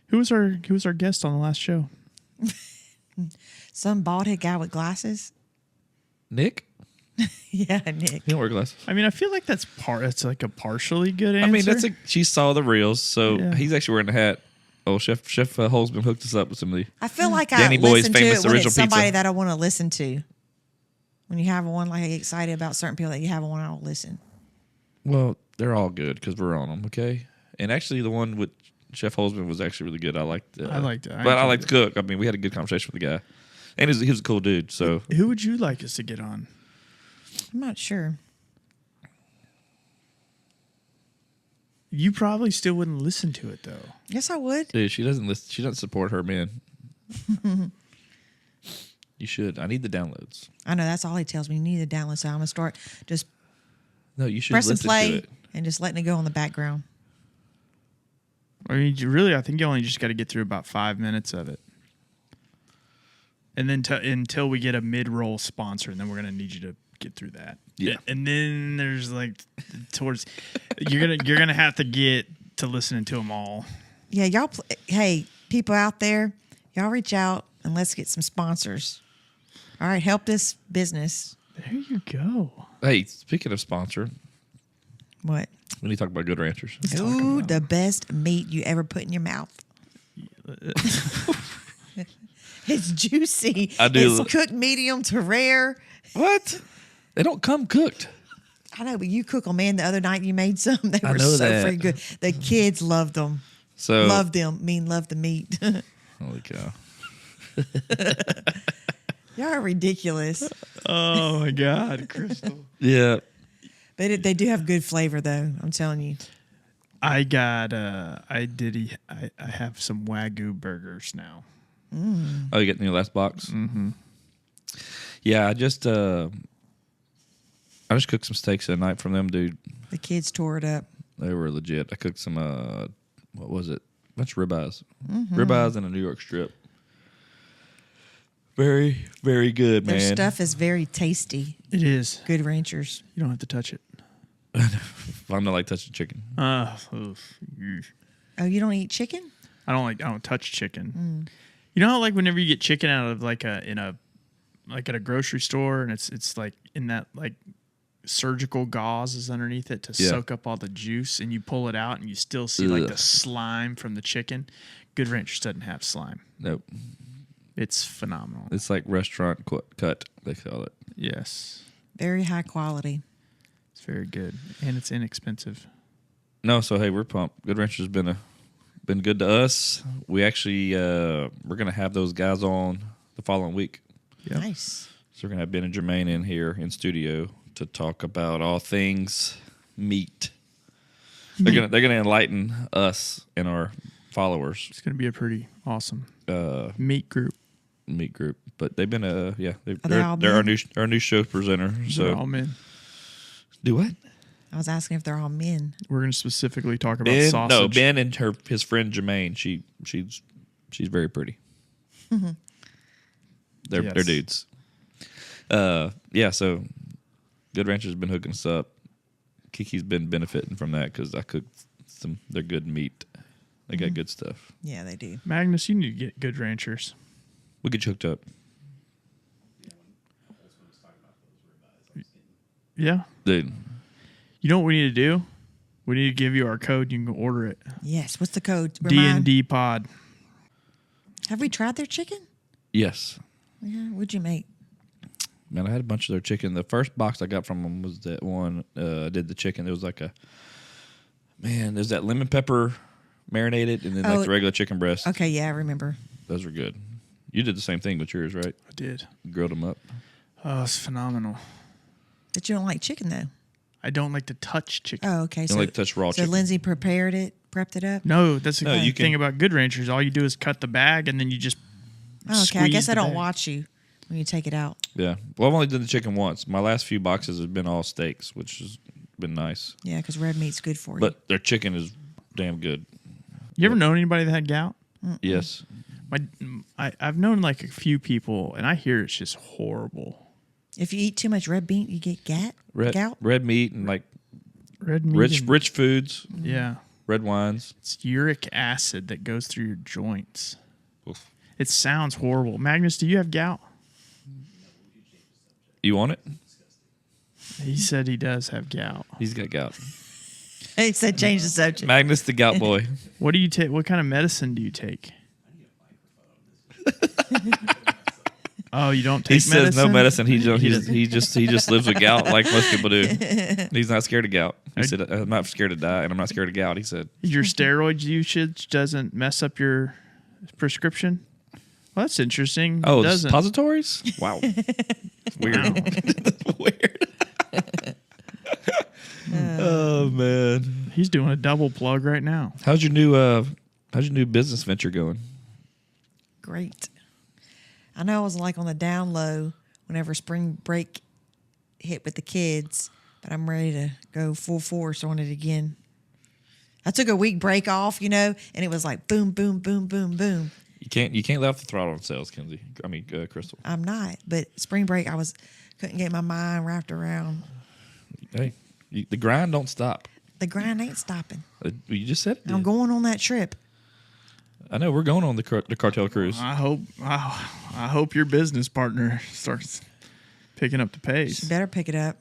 Who was our guest on the last show? Some bald-head guy with glasses. Nick? Yeah, Nick. He don't wear glasses. I mean, I feel like that's like a partially good answer. I mean, she saw the reels, so Yeah. he's actually wearing a hat. Oh, Chef Holzman hooked us up with some of the. I feel like Danny I Boy's listen to famous it when original it's somebody pizza. that I want to listen to. When you have one, like I get excited about certain people that you have one, I don't listen. Well, they're all good because we're on them, okay? And actually, the one with Chef Holzman was actually really good. I liked it. I liked it. I But I enjoyed liked it. to cook. I mean, we had a good conversation with the guy. And he was a cool dude, so. Who would you like us to get on? I'm not sure. You probably still wouldn't listen to it though. Yes, I would. Dude, she doesn't listen. She doesn't support her man. You should. I need the downloads. I know that's all he tells me. You need to download, so I'm gonna start just No, you should pressing listen to play it. and just letting it go on the background. I mean, I think you only just got to get through about 5 minutes of it. And then until we get a mid-roll sponsor, and then we're going to need you to get through that. Yeah. And then there's like towards you're gonna have to get to listening to them all. Yeah, y'all. Hey, people out there, y'all reach out and let's get some sponsors. All right, help this business. There you go. Hey, speaking of sponsor, What? we need to talk about Good Ranchers. Ooh, the best meat you ever put in your mouth. It's juicy. I do. It's cooked medium to rare. What? They don't come cooked. I know, but you cook them, man. The other night you made some. They I were know so that. freaking good. The kids loved them. So Loved them. Love the meat. holy cow. Y'all are ridiculous. Oh my God, Crystal. Yeah. They do have good flavor, though. I'm telling you. I have some Wagyu burgers now. Oh, you getting your last box? Mm-hmm. Yeah, I just cooked some steaks that night from them, dude. The kids tore it up. They were legit. I cooked some what was it? A bunch of ribeyes. Ribeyes and a New York strip. Very, very good, Their man. stuff is very tasty. It is. Good Ranchers. You don't have to touch it. I'm not like touching chicken. Oof. Oh, you don't eat chicken? I don't touch chicken. You know how like whenever you get chicken out of like at a grocery store and it's like in that like surgical gauze is underneath it to soak up all the juice and you pull it out and you still see like the slime from the chicken. Good Ranchers doesn't have slime. Nope. It's phenomenal. It's like restaurant cut, they call it. Yes. Very high quality. It's very good. And it's inexpensive. No, so hey, we're pumped. Good Ranchers has been good to us. We actually we're gonna have those guys on the following week. Yep. Nice. So we're gonna have Ben and Jermaine in here in studio to talk about all things meat. They're gonna enlighten us and our followers. It's gonna be a pretty awesome meat group. But they've been they all they're men? our new show presenter. They're So all men. do what? I was asking if they're all men. We're gonna specifically talk about Ben, sausage. no, Ben and his friend Jermaine. She's very pretty. They're dudes. Yeah. So Good Ranchers has been hooking us up. Kiki's been benefiting from that because I cooked their good meat. They got good stuff. Yeah, they do. Magnus, you need to get Good Ranchers. We get you hooked up. Yeah. Dude. You know what we need to do? We need to give you our code. You can go order it. Yes. What's the code? D&D Pod. Have we tried their chicken? Yes. Yeah. What'd you make? Man, I had a bunch of their chicken. The first box I got from them was that one. I did the chicken. There was like there's that lemon pepper marinated and then like the regular chicken breast. Okay. Yeah, I remember. Those were good. You did the same thing with yours, right? I did. Grilled them up. Oh, it's phenomenal. But you don't like chicken, though. I don't like to touch chicken. Oh, okay. You don't like to touch raw so chicken. Lindsay prepped it up? No, that's the you thing can- about Good Ranchers. All you do is cut the bag and then you just Oh, okay. I squeeze guess I the don't bag. watch you when you take it out. Yeah. Well, I've only done the chicken once. My last few boxes have been all steaks, which has been nice. Yeah, because red meat's good for you. But their chicken is damn good. You ever known anybody that had gout? Yes. I've known like a few people, and I hear it's just horrible. If you eat too much red meat, you get gout. Red meat and like Red meat rich foods, Yeah. red wines. It's uric acid that goes through your joints. Oof. It sounds horrible. Magnus, do you have gout? You want it? He said he does have gout. He's got gout. He said change the subject. Magnus the gout boy. What do you take? What kind of medicine do you take? Oh, you don't take He says no medicine. He He just lives with gout like most people do. He's not scared of gout. He said, "I'm not scared to die, and I'm not scared of gout." He said, Your steroid usage doesn't mess up your prescription? Well, that's interesting. "Oh, It the doesn't. suppositories? Wow, weird, weird." Oh man, He's doing a double plug right now. how's your new business venture going? Great. I know I was like on the down low whenever spring break hit with the kids, but I'm ready to go full force on it again. I took a week break off, and it was like boom, boom, boom, boom, boom. You can't let off the throttle on sales, Kenzie. Crystal. I'm not, but spring break couldn't get my mind wrapped around. Hey, the grind don't stop. The grind ain't stopping. You just said it. I'm going on that trip. I know we're going on the cartel cruise. I hope your business partner starts picking up the pace. She better pick it up.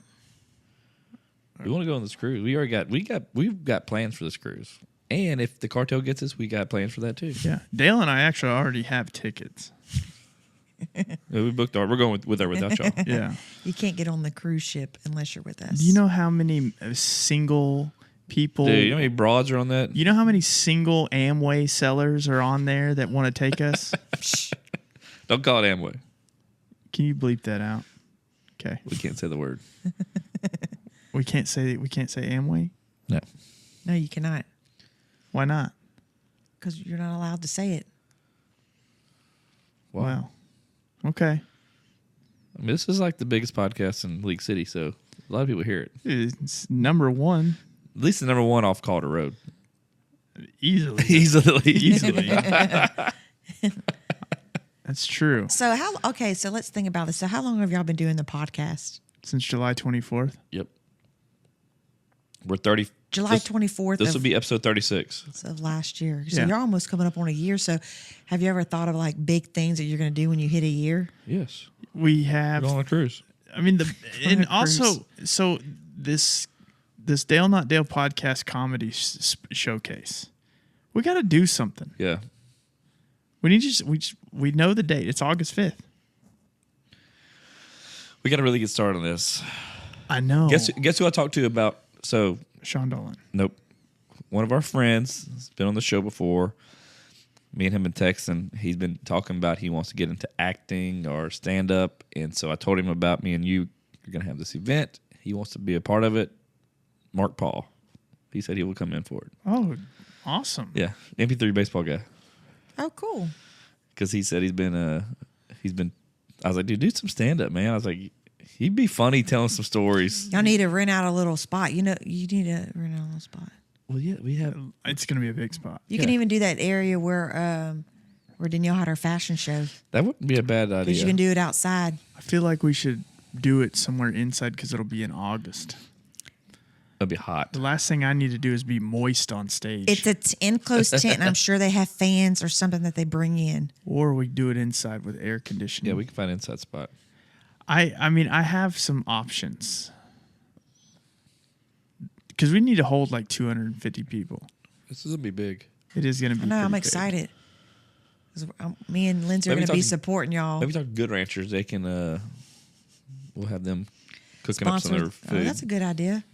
We want to go on this cruise. We've got plans for this cruise. And if the cartel gets us, we got plans for that too. Yeah, Dale and I actually already have tickets. We booked we're going with or without y'all. Yeah. You can't get on the cruise ship unless you're with us. Do you know how many single people? Dude, you know how many broads are on that? You know how many single Amway sellers are on there that want to take us? Don't call it Amway. Can you bleep that out? Okay. We can't say the word. We can't say Amway? No. No, you cannot. Why not? Because you're not allowed to say it. Wow. Okay. I mean, this is like the biggest podcast in League City, so a lot of people hear it. It's number one. At least the number one off Calder Road. Easily. Easily. That's true. So so let's think about this. So how long have y'all been doing the podcast? Since July 24th. Yep. We're 30. July 24th. This will be episode 36. Of last year. So Yeah. you're almost coming up on a year. So have you ever thought of like big things that you're going to do when you hit a year? Yes. We have. We're going on a cruise. I mean, and a also, so this Dale Not Dale podcast comedy showcase. We got to do something. Yeah. We need we know the date. It's August 5th. We got to really get started on this. I know. Guess who I talked to about? So, Sean Dolan. nope. One of our friends has been on the show before. Me and him been texting. He's been talking about he wants to get into acting or stand up. And so I told him about me and you are going to have this event. He wants to be a part of it. Mark Paul. He said he will come in for it. Oh, awesome. Yeah. MP3 baseball guy. Oh, cool. Because he said he's been, I was like, dude, do some stand up, man. I was like, he'd be funny telling some stories. Y'all need to rent out a little spot. You need to rent out a little spot. Well, yeah, we have. It's going to be a big spot. You can even do that area where Danielle had her fashion show. That wouldn't be a bad idea. Because you can do it outside. I feel like we should do it somewhere inside because it'll be in August. That'd be hot. The last thing I need to do is be moist on stage. It's an enclosed tent, and I'm sure they have fans or something that they bring in. Or we do it inside with air conditioning. Yeah, we can find an inside spot. I mean, I have some options. Because we need to hold like 250 people. This is going to be big. It is going to be I know, I'm pretty big. excited. 'Cause me and Lindsay are Maybe going to be talk- supporting y'all. Maybe talk to Good Ranchers. They can, we'll have them cooking up some of their Sponsors. food. Oh, that's a good idea.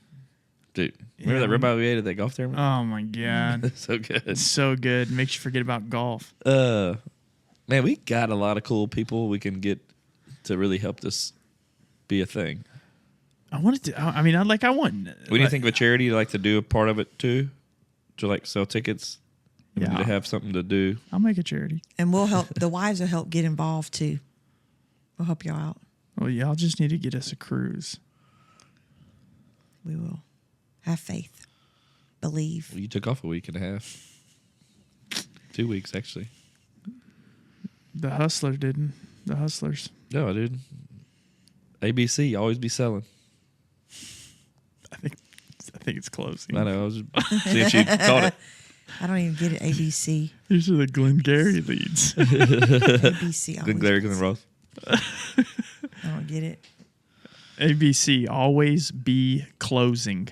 Dude, remember that ribeye we ate at that golf tournament? Oh my God. So good. It's so good. Makes you forget about golf. Man, we got a lot of cool people we can get to really help this be a thing. I wanted to, I mean, I want. We need to think of a charity like to do a part of it too, to like sell tickets. We Yeah. need to have something to do. I'll make a charity. And we'll help. The wives will help get involved too. We'll help y'all out. Well, y'all just need to get us a cruise. We will. Have faith. Believe. Well, you took off a week and a half. 2 weeks, actually. The Hustlers didn't. The Hustlers. No, I did. ABC, always be selling. I think it's closing. I know. I was just seeing if she caught it. I don't even get it. ABC. These are the Glengarry leads. ABC. Good Larry, good Ross. I don't get it. ABC, always be closing.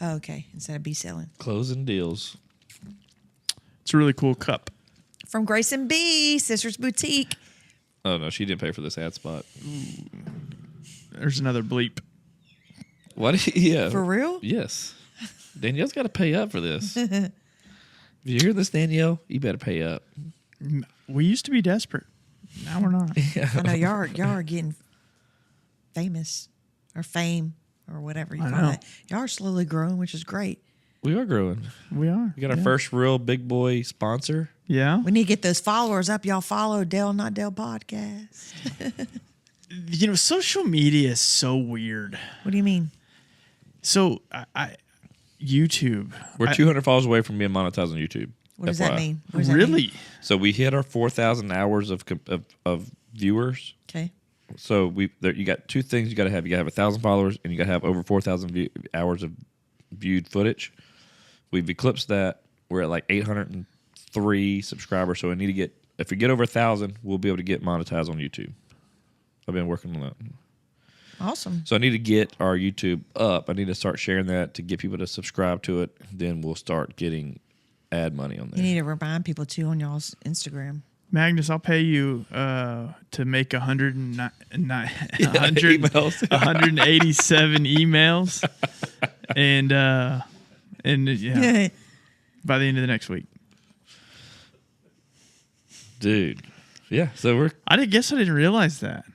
Oh, okay. Instead of be selling. Closing deals. It's a really cool cup. From Grace and B, Sisters Boutique. Oh, no, she didn't pay for this ad spot. There's another bleep. What? Yeah. For real? Yes. Danielle's got to pay up for this. If you hear this, Danielle, you better pay up. We used to be desperate. Now we're not. I know y'all are getting famous or fame or whatever you I call know. it. Y'all are slowly growing, which is great. We are growing. We are. We got our first real big boy sponsor. Yeah. We need to get those followers up. Y'all follow Dale Not Dale podcast. You know, social media is so weird. What do you mean? So YouTube. We're 200 followers away from being monetized on YouTube. What does that FYI. mean? What does that mean? Really? So we hit our 4,000 hours of viewers. Okay. So you got two things you got to have. You got to have 1,000 followers, and you got to have over 4,000 hours of viewed footage. We've eclipsed that. We're at like 803 subscribers. So I need to get, if we get over 1,000, we'll be able to get monetized on YouTube. I've been working on that. Awesome. So I need to get our YouTube up. I need to start sharing that to get people to subscribe to it. Then we'll start getting ad money on there. You need to remind people too on y'all's Instagram. Magnus, I'll pay you to make 187 emails, and yeah, by the end of the next week, dude. Yeah, so I didn't realize that.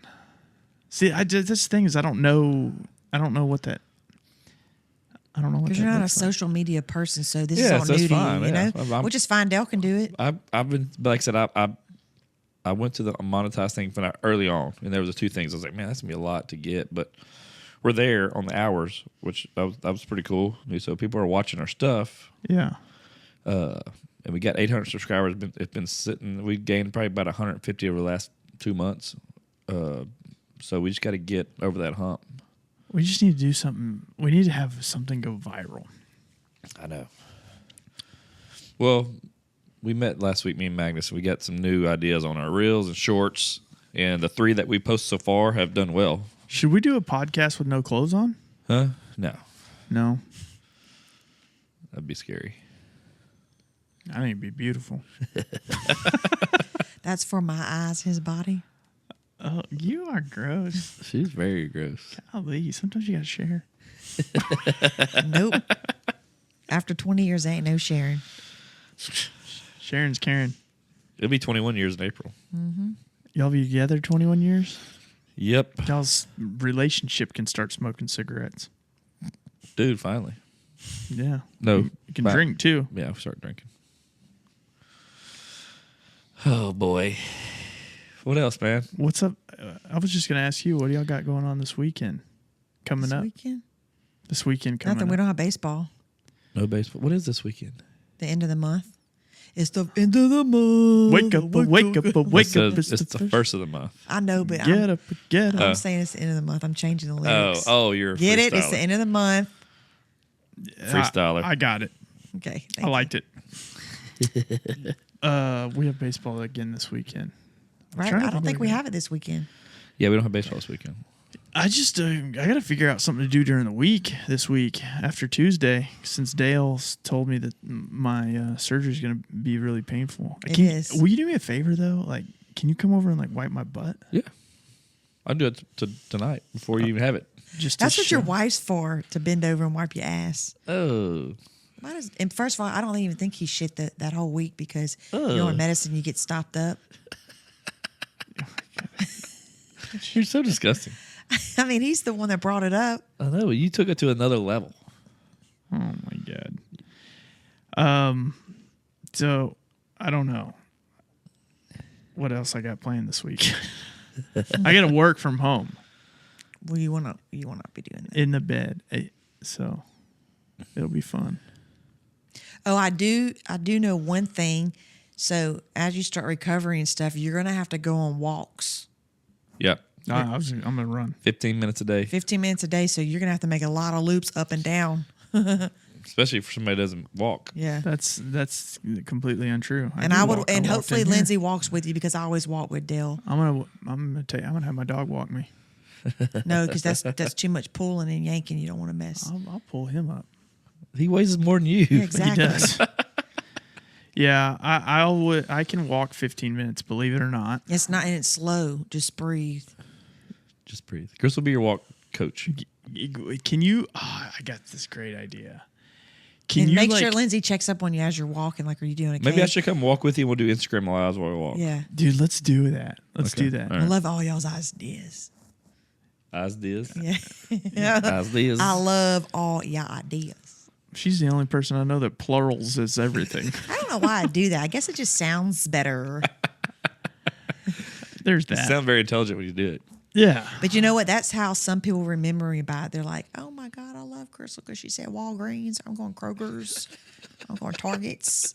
See, this thing is I don't know what that. I don't know what. Because you're not a social media person, so this is Yeah, all so new it's to fine, you. You yeah. know, which is fine. Dale can do it. I've been, like I said, I went to the monetized thing early on, and there was the two things. I was like, man, that's gonna be a lot to get, but we're there on the hours, which that was pretty cool. So people are watching our stuff. Yeah. And we got 800 subscribers. It's been sitting. We gained probably about 150 over the last 2 months. So we just got to get over that hump. We just need to do something. We need to have something go viral. I know. Well, we met last week, me and Magnus. We got some new ideas on our reels and shorts, and the 3 that we posted so far have done well. Should we do a podcast with no clothes on? Huh? No. No. That'd be scary. I think it'd be beautiful. That's for my eyes, his body. Oh, you are gross. She's very gross. Golly, sometimes you gotta share. Nope. After 20 years, ain't no sharing. Sharon's Karen. It'll be 21 years in April. Y'all be together 21 years? Yep. Y'all's relationship can start smoking cigarettes. Dude, finally. Yeah. No. You can drink too. Yeah, we start drinking. Oh, boy. What else, man? What's up? I was just going to ask you, what do y'all got going on this weekend? Coming up? Weekend? This weekend coming Nothing. up. We don't have baseball. No baseball. What is this weekend? The end of the month. It's the end of the month. Wake up, wake up, wake up. It's the first of the month. I know, but Get up, get up. I'm saying it's the end of the month. I'm changing the lyrics. You're a Get it? It's freestyler. the end of the month. Freestyler. I got it. Okay. I liked it. We have baseball again this weekend. Right? I don't think we have it this weekend. Yeah, we don't have baseball this weekend. I just I got to figure out something to do during the week this week after Tuesday, since Dale told me that my surgery is going to be really painful. It is. Will you do me a favor though? Like, can you come over and like wipe my butt? Yeah. I'll do it tonight before you even have it. Just That's to what your show- wife's for, to bend over and wipe your ass. Oh. And first of all, I don't even think he shit that whole week because you know in medicine you get stopped up. You're so disgusting. I mean, he's the one that brought it up. I know. You took it to another level. Oh my god. So I don't know what else I got planned this week. I got to work from home Well, you wanna be doing that. in the bed, so it'll be fun. Oh, I do know one thing. So as you start recovering and stuff, you're gonna have to go on walks. Yep. I'm gonna run. 15 minutes a day. 15 minutes a day. So you're gonna have to make a lot of loops up and down. Especially for somebody that doesn't walk. Yeah. That's completely untrue. And do I would, walk. and walked hopefully in here. Lindsay walks with you because I always walk with Dale. I'm gonna have my dog walk me. No, because that's too much pulling and yanking. You don't want to mess. I'll pull him up. He weighs more than you. Yeah, exactly. He does. Yeah, I can walk 15 minutes. Believe it or not. It's not, and it's slow. Just breathe. Just breathe. Chris will be your walk coach. Can you? Oh, I got this great idea. Can And you make sure Lindsay checks up on you as you're walking. Like, are you doing okay? Maybe I should come walk with you and we'll do Instagram lives while we walk. Yeah. dude? Let's do that. Let's Okay. do that. All I right. love all y'all's ideas. Ideas. Yeah. Ideas. I love all your ideas. She's the only person I know that plurals is everything. I don't know why I do that. I guess it just sounds better. There's You that. sound very intelligent when you do it. Yeah. But you know what? That's how some people remember me by it. They're like, oh my God, I love Crystal because she said Walgreens. I'm going Kroger's. I'm going Target's.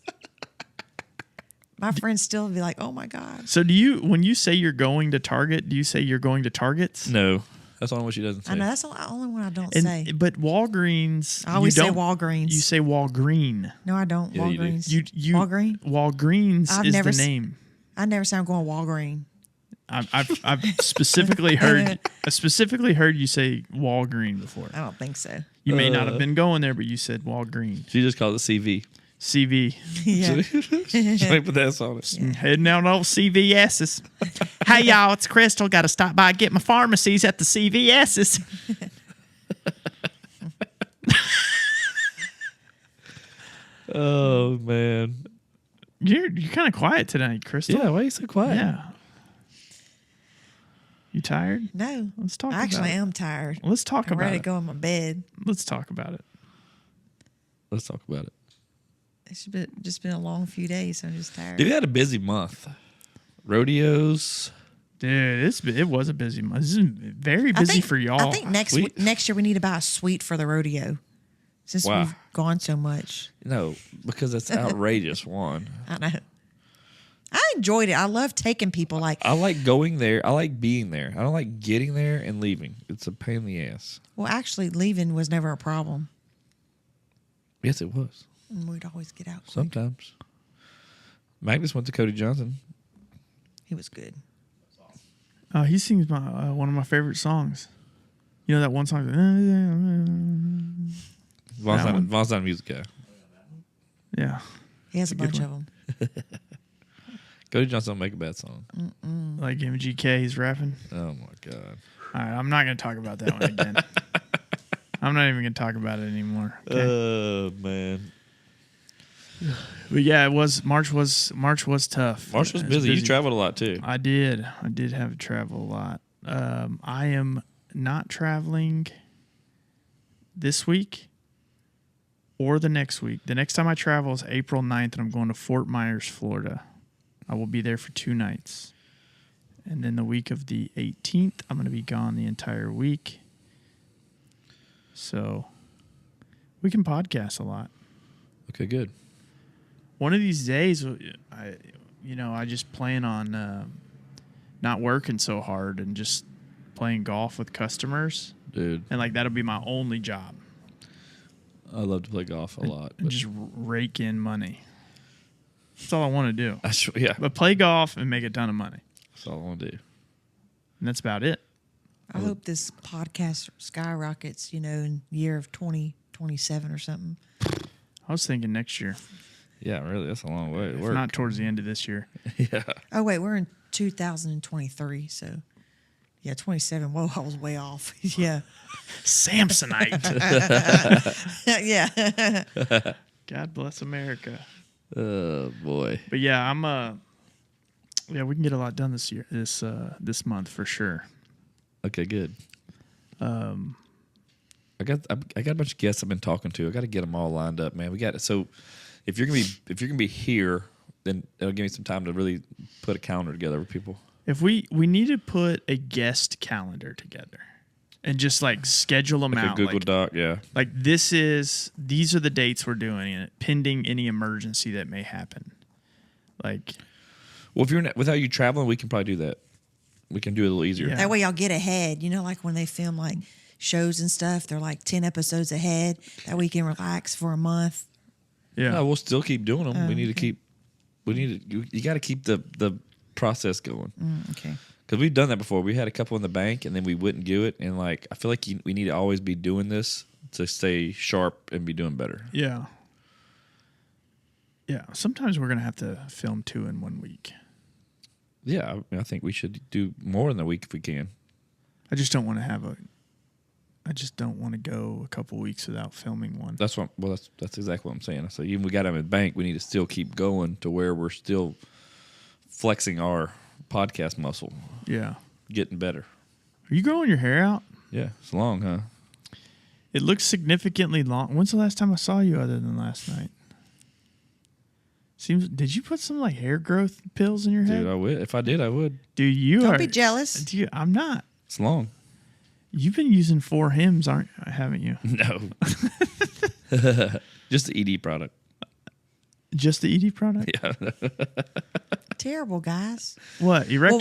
My friends still be like, oh my God. So when you say you're going to Target, do you say you're going to Target's? No, that's the only one she doesn't say. I know that's the only one I don't say. But Walgreens, I always say Walgreens. You say Walgreen. No, I don't. Yeah, you do. Walgreens. You Walgreen? Walgreens is the name. I never say I'm going Walgreen. I've specifically heard you say Walgreen before. I don't think so. You may not have been going there, but you said Walgreen. She just called it CV. CV. Yeah. She ain't put that on it. Yeah. Heading out old CVS's. Hey y'all, it's Crystal. Got to stop by and get my pharmacies at the CVS's. Oh man. You're kind of quiet tonight, Crystal. Yeah, why are you so quiet? Yeah. You tired? No. Let's talk I about actually it. am tired. Let's talk I'm about ready it. to go in my bed. Let's talk about it. Let's talk about it. It's just been a long few days, so I'm just tired. Dude, we had a busy month. Rodeos. Dude, it was a busy month. This is very busy for y'all. I think next year we need to buy a suite for the rodeo since Wow. we've gone so much. No, because that's outrageous, one. I know. I enjoyed it. I love taking people. Like, I like going there. I like being there. I don't like getting there and leaving. It's a pain in the ass. well, actually, leaving was never a problem. Yes, it was. And we'd always get out quick. Sometimes. Magnus went to Cody Johnson. He was good. He sings one of my favorite songs. You know that one song? Vaughn's not a music guy. Yeah. He has a Good bunch one. of them. Cody Johnson don't make a bad song. Like MGK, he's rapping. Oh my god. All right, I'm not going to talk about that one again. I'm not even going to talk about it anymore. Okay? Oh man. But yeah, March was tough. March was It busy. You traveled a lot too. I did have to travel a lot. I am not traveling this week or the next week. The next time I travel is April 9th, and I'm going to Fort Myers, Florida. I will be there for 2 nights. And then the week of the 18th, I'm going to be gone the entire week. So we can podcast a lot. Okay, good. One of these days, I just plan on not working so hard and just playing golf with customers. Dude, And like that'll be my only job. I love to play golf a lot. And just rake in money. That's all I want to do. Yeah, But play golf and make a ton of money. that's all I want to do. And that's about it. I hope this podcast skyrockets, in year of 2027 or something. I was thinking next year, Yeah, really, that's a long way to if work. not towards the end of this year. Yeah. Oh, wait, we're in 2023, so yeah, 27. Whoa, I was way off. Yeah. Samsonite. Yeah. God bless America. Oh boy. But yeah, we can get a lot done this year, this month for sure. Okay, good. I got a bunch of guests I've been talking to. I got to get them all lined up, man. So if you're gonna be here, then it'll give me some time to really put a calendar together with people. If we need to put a guest calendar together and just like schedule them Like out. a Google Doc, yeah. Like these are the dates we're doing it, pending any emergency that may happen. Like, Well, if you're not, without you traveling, we can probably do that. We can do it a little easier. Yeah. That way y'all get ahead. Like when they film like shows and stuff, they're like 10 episodes ahead. That way you can relax for a month. yeah, No, we'll still keep doing them. We need to you got to keep the process going. Okay. Because we've done that before. We had a couple in the bank, and then we wouldn't do it. And like, I feel like we need to always be doing this to stay sharp and be doing better. yeah. Sometimes we're gonna have to film 2 in 1 week. Yeah, I think we should do more in a week if we can. I just don't want to go a couple weeks without filming one. That's exactly what I'm saying. So even we got them in the bank, we need to still keep going to where we're still flexing our podcast muscle, Yeah. getting better. Are you growing your hair out? Yeah, it's long, huh? It looks significantly long. When's the last time I saw you other than last night? Did you put some like hair growth pills in your head? Dude, I would. If I did, I would. Dude, you Don't are. be jealous. Dude, I'm not. It's long. You've been using 4 hymns, haven't you? No. Just the ED product. Just the ED product? Yeah. Terrible, guys. What? Well, Erectile?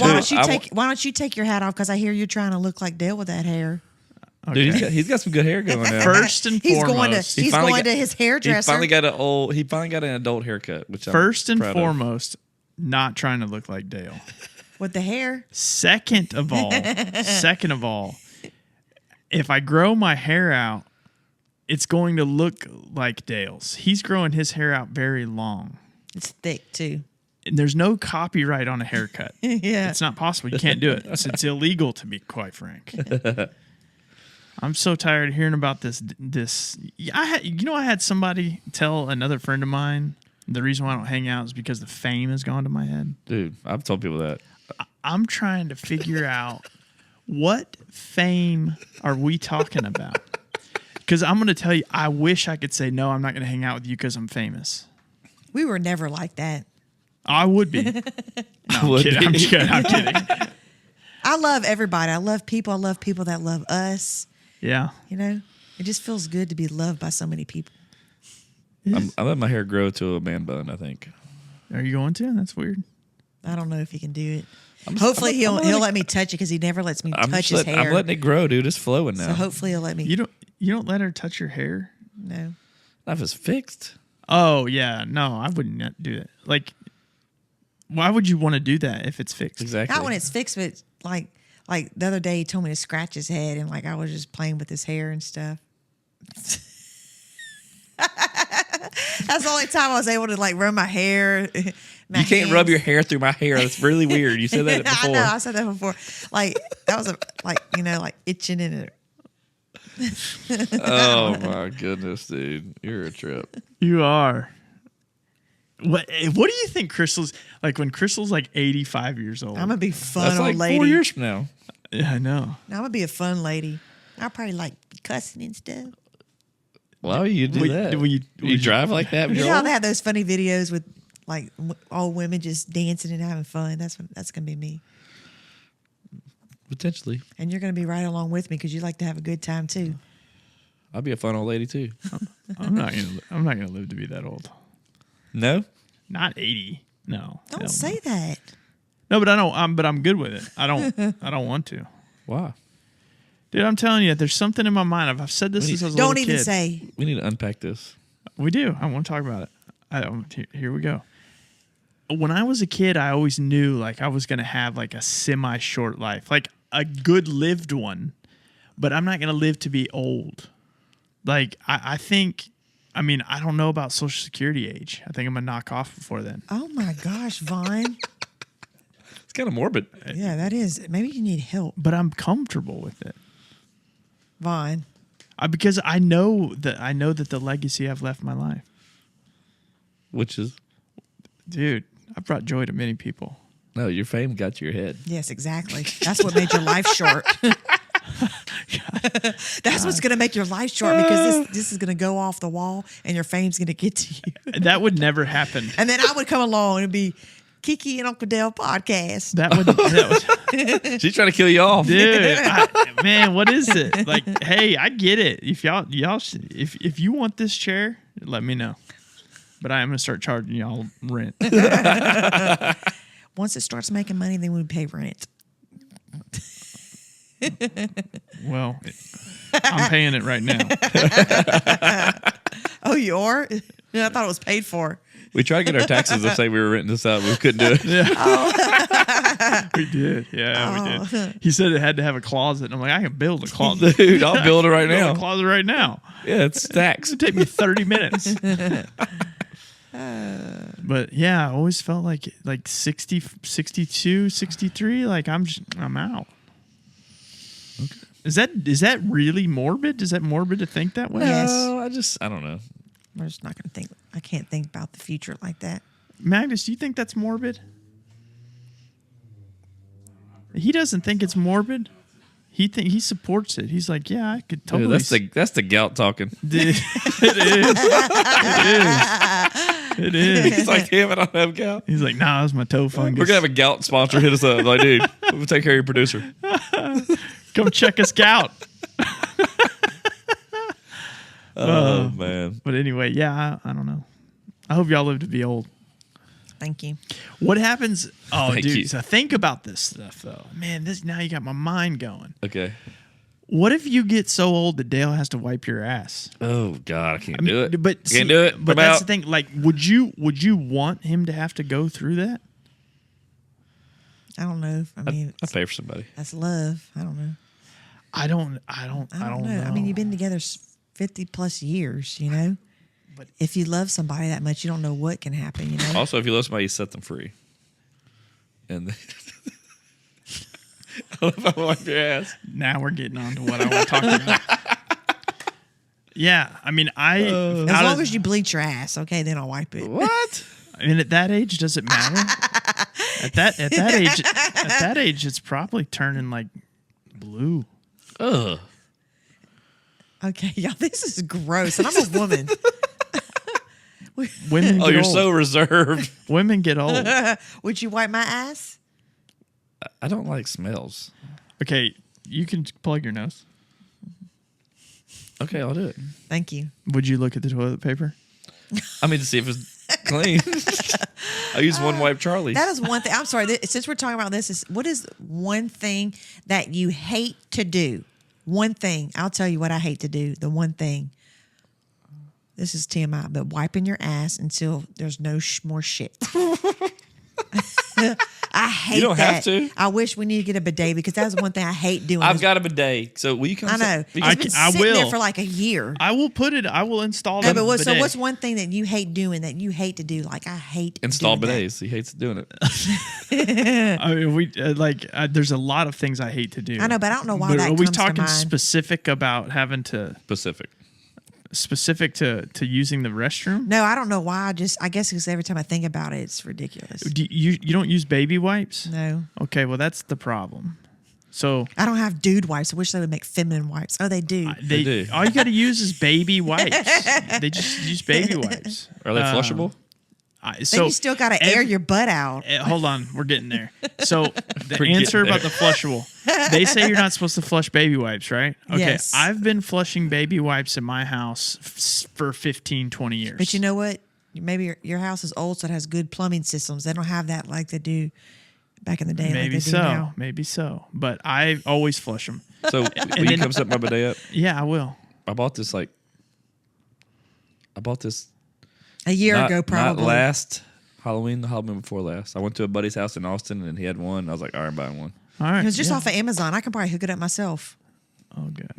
why don't you take your hat off? Because I hear you're trying to look like Dale with that hair. Dude, he's got some good hair going on. First and He's foremost, going to his hairdresser. He finally got an adult haircut. Which first I'm and proud of. foremost, not trying to look like Dale. With the hair. Second of all, if I grow my hair out, it's going to look like Dale's. He's growing his hair out very long. It's thick too. And there's no copyright on a haircut. Yeah. It's not possible. You can't do it. It's illegal, to be quite frank. I'm so tired of hearing about this. I had somebody tell another friend of mine the reason why I don't hang out is because the fame has gone to my head. Dude, I've told people that. I'm trying to figure out what fame are we talking about? Because I'm going to tell you, I wish I could say, no, I'm not going to hang out with you because I'm famous. We were never like that. I would be. No, I'm kidding. I'm kidding. I love everybody. I love people. I love people that love us. Yeah. You know, it just feels good to be loved by so many people. I let my hair grow to a man bun, I think. Are you going to? That's weird. I don't know if he can do it. Hopefully he'll let me touch it because he never lets me touch his hair. I'm letting it grow, dude. It's flowing now. So hopefully he'll let me. You don't let her touch your hair? No. Not if it's fixed. Oh yeah, no, I wouldn't do it. Like, why would you want to do that if it's fixed? Exactly. Not when it's fixed, but like the other day he told me to scratch his head and like I was just playing with his hair and stuff. That's the only time I was able to like run my hair. You can't rub your hair through my hair. That's really weird. You said that before. I know. I said that before. Like that was like itching in it. Oh my goodness, dude! You're a trip. You are. What do you think Crystal's like when Crystal's like 85 years old? I'm gonna be fun That's old like lady. 4 years from now. Yeah, I know. I'm gonna be a fun lady. I'll probably like cussing and stuff. Why would you do that? Will you drive like that? You know they have those funny videos with like old women just dancing and having fun. That's gonna be me. Potentially. And you're gonna be right along with me because you like to have a good time too. I'll be a fun old lady too. I'm not gonna live to be that old. No, not 80. No. Don't say that. No, but I don't. But I'm good with it. I don't want to. Why? Dude, I'm telling you, there's something in my mind. I've said this since I was a little kid. Don't even say. We need to unpack this. We do. I want to talk about it. Here we go. When I was a kid, I always knew like I was going to have like a semi-short life, like a good lived one, but I'm not going to live to be old. Like I think, I mean, I don't know about Social Security age. I think I'm going to knock off before then. Oh my gosh, Vaughn. It's kind of morbid. Yeah, that is. Maybe you need help, But I'm comfortable with it. Vaughn. Because I know that the legacy I've left my life. Which is, dude, I brought joy to many people. no, your fame got to your head. Yes, exactly. That's what made your life short. That's what's going to make your life short because this is going to go off the wall and your fame's going to get to you. That would never happen. And then I would come along and it'd be KiKi and Uncle Dale podcast. That would She's trying to kill you off, dude. Man, what is it? Like, hey, I get it. If if you want this chair, let me know. But I am gonna start charging y'all rent. Once it starts making money, then we pay rent. Well, I'm paying it right now. Oh, you are? I thought it was paid for. We tried to get our taxes to say we were renting this out, but we couldn't do it. Yeah. We did. Yeah, we did. He said it had to have a closet. And I'm like, I can build a closet. Dude, I'll build it right now. A closet right now. Yeah, it's stacks. It'd take me 30 minutes. But yeah, I always felt like 60, 62, 63, like I'm out. Okay. Is that really morbid? Is that morbid to think that way? Yes. No, I don't know. I'm just not going to think. I can't think about the future like that. Magnus, do you think that's morbid? He doesn't think it's morbid. He supports it. He's like, yeah, I could totally. Dude, that's the gout talking. Dude, it is. He's like, damn it, I don't have gout. He's like, nah, that's my toe fungus. We're gonna have a gout sponsor hit us up. Like, dude, we'll take care of your producer. Come check us out. Oh man. But anyway, yeah, I don't know. I hope y'all live to be old. Thank you. What happens? Oh, Thank dude. you. So think about this stuff, though. Man, this now you got my mind going. Okay. What if you get so old that Dale has to wipe your ass? Oh God, I can't do it. But Can't do it. But I'm that's out. the thing. Like, would you want him to have to go through that? I don't know. I mean, I pay for somebody. that's love. I don't know. I don't know. I mean, you've been together 50 plus years, you know? But- if you love somebody that much, you don't know what can happen, you know? Also, if you love somebody, you set them free. And I love how I wipe your ass. Now we're getting on to what I want to talk about. Yeah, I mean, as long as you bleach your ass, okay, then I'll wipe it. What? I mean, at that age, does it matter? at that age, it's probably turning like blue. Ugh. Okay, y'all, this is gross, and I'm a woman. Women. Oh, get you're old. so reserved. Women get old. Would you wipe my ass? I don't like smells. Okay, you can plug your nose. Okay, I'll do it. Thank you. Would you look at the toilet paper? I mean, to see if it's clean. I use one wipe Charlie. That is one thing. I'm sorry. Since we're talking about this, what is one thing that you hate to do? One thing. I'll tell you what I hate to do. The one thing. This is TMI, but wiping your ass until there's no more shit. I hate that. You don't have to. I wish we need to get a bidet because that's one thing I hate doing. I've got a bidet. So will you come? I know. I It's been sitting will. there for like a year. I will put it. I will install No, the but so bidet. what's one thing that you hate doing that you hate to do? Like I hate Install doing that. bidets. He hates doing it. I mean, there's a lot of things I hate to do. I know, but I don't know why But that are we comes to talking mind. specific about having to Specific. to using the restroom? No, I don't know why. I guess because every time I think about it, it's ridiculous. Do you don't use baby wipes? No, Okay, well that's the problem. So I don't have dude wipes. I wish they would make feminine wipes. Oh, they do. they do. all you got to use is baby wipes. They just use baby wipes. Are they flushable? Then you still got to air your butt out. Hold on, we're getting there. So the We're answer getting about the flushable. They say you're not supposed to flush baby wipes, right? Okay, Yes. I've been flushing baby wipes in my house for 15, 20 years. But you know what? Maybe your house is old, so it has good plumbing systems. They don't have that like they do back in the day. Maybe like they so. Do now. Maybe so. But I always flush them. So will you come set my bidet up? Yeah, I will. I bought this A year ago, probably. Not last Halloween, the Halloween before last. I went to a buddy's house in Austin and he had one. I was like, all right, I'm buying one. All right. It was just yeah. off of Amazon. I can probably hook it up myself. Oh, good.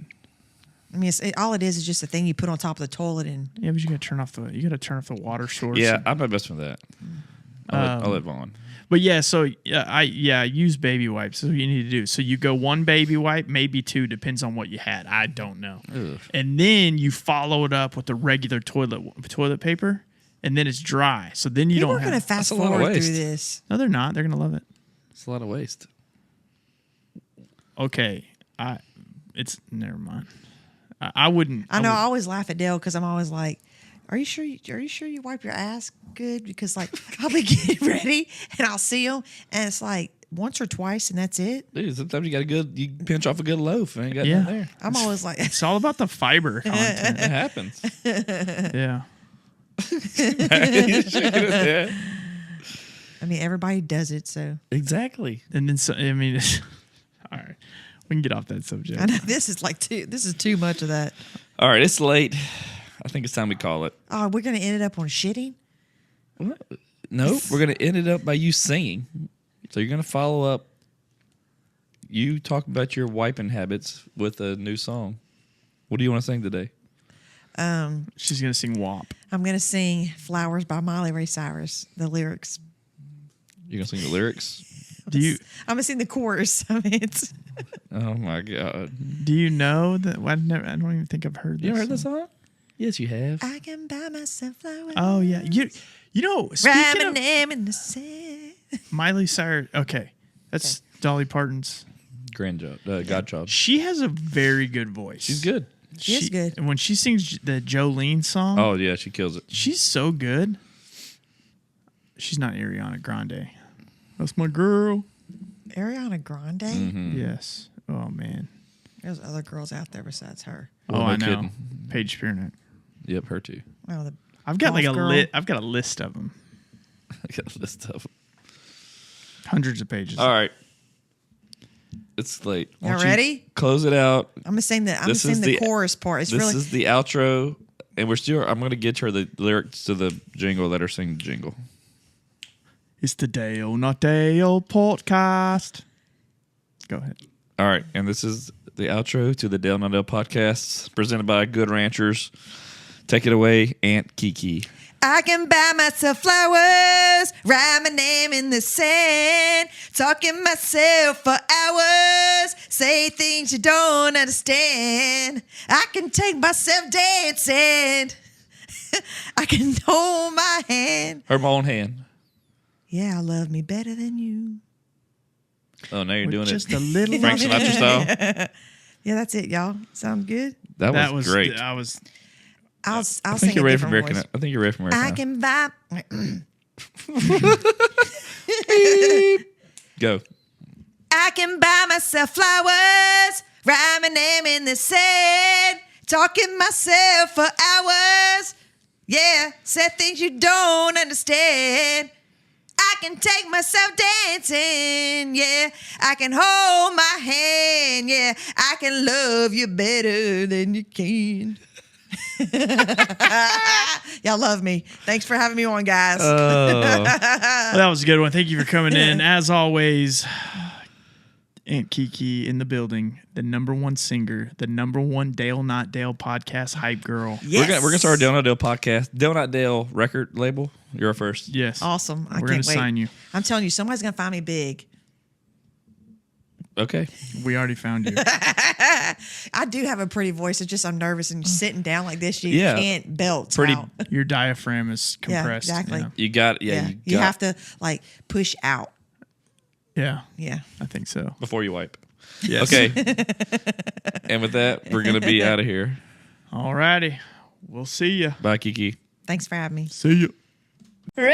I mean, all it is just a thing you put on top of the toilet and. Yeah, but you got to turn off the water source. Yeah, I'm not best with that. I'll let Vaughn. But yeah, so I use baby wipes. That's what you need to do. So you go one baby wipe, maybe two, depends on what you had. I don't know. Ugh. And then you follow it up with the regular toilet paper, and then it's dry. So then you People don't are going to have. fast That's a lot of forward through waste. this. No, they're not. They're gonna love it. It's a lot of waste. Okay, it's never mind. I wouldn't. I know. I always laugh at Dale because I'm always like, "Are you sure? Are you sure you wipe your ass good?" Because like I'll be getting ready and I'll see him, and it's like once or twice, and that's it. Dude, sometimes you pinch off a good loaf and ain't got Yeah. nothing there. I'm always like, It's all about the fiber content. It happens. Yeah. Yeah. I mean, everybody does it, so Exactly. And then so, I mean, all right, we can get off that subject. I know this is too much of that. All right, it's late. I think it's time we call it. Oh, we're gonna end it up on shitting. No, we're going to end it up by you singing. So you're going to follow up. You talk about your wiping habits with a new song. What do you want to sing today? She's gonna sing WAP. I'm gonna sing "Flowers" by Miley Ray Cyrus. The lyrics. You're going to sing the lyrics? Do you I'm gonna sing the chorus. I mean, it's. Oh, my God. know that? I don't even think I've heard this. You ever heard this song. song? Yes, you have. I can buy myself flowers. Oh yeah, you know. Write Speaking my of name in the sand. Miley Cyrus, okay, that's Dolly Parton's. Godchild. She has a very good voice. She's good. She is good. And when she sings the Jolene song, Oh, yeah, she kills it. she's so good. She's not Ariana Grande. That's my girl. Ariana Grande. Mm-hmm. Yes. Oh man. There's other girls out there besides her. Well, Oh, no I know. kidding. Paige Spearneck. Yep, her too. Oh, the I've got like golf girl. I've got a list of them. I got a list of them. Hundreds of pages. All right. It's late. Why Y'all don't you ready? Close it out. I'm gonna sing the This is the- chorus part. It's This really is the outro, and I'm going to get her the lyrics to the jingle. Let her sing the jingle. It's the Dale Not Dale podcast. Go ahead. All right, and this is the outro to the Dale Not Dale podcast, presented by Good Ranchers. Take it away, Aunt KiKi. I can buy myself flowers, write my name in the sand, talking myself for hours, say things you don't understand. I can take myself dancing. I can hold my hand. Her own hand. Yeah, I love me better than you. Oh, now you're With doing just it. a little. Frank Sinatra style. Yeah, that's it, y'all. Sound good? That was great. I'll I sing think you're a ready for different American. voice. I think you're ready for American. I Idol. can buy. Go. I can buy myself flowers, write my name in the sand, talking myself for hours. Yeah, say things you don't understand. I can take myself dancing, yeah. I can hold my hand, yeah. I can love you better than you can. Y'all love me. Thanks for having me on, guys. Oh, Well, that was a good one. Thank you for coming in. As always, Aunt KiKi in the building, the number one singer, the number one Dale Not Dale podcast hype girl. Yes. we're gonna start a Dale Not Dale podcast. Dale Not Dale record label. You're our first. Yes. Awesome. I We're can't gonna wait. sign you. I'm telling you, somebody's going to find me big. Okay. We already found you. I do have a pretty voice. It's just I'm nervous and sitting down like this. You Yeah. can't belt Pretty- out. Your diaphragm is compressed. Yeah, exactly. Yeah. You got. Yeah. Yeah, You, you got, have to like push out. Yeah, Yeah. I think so. before you wipe. Yes. Okay. And with that, we're gonna be out of here. All righty. We'll see you. Bye, Kiki. Thanks for having me. See you. Rude.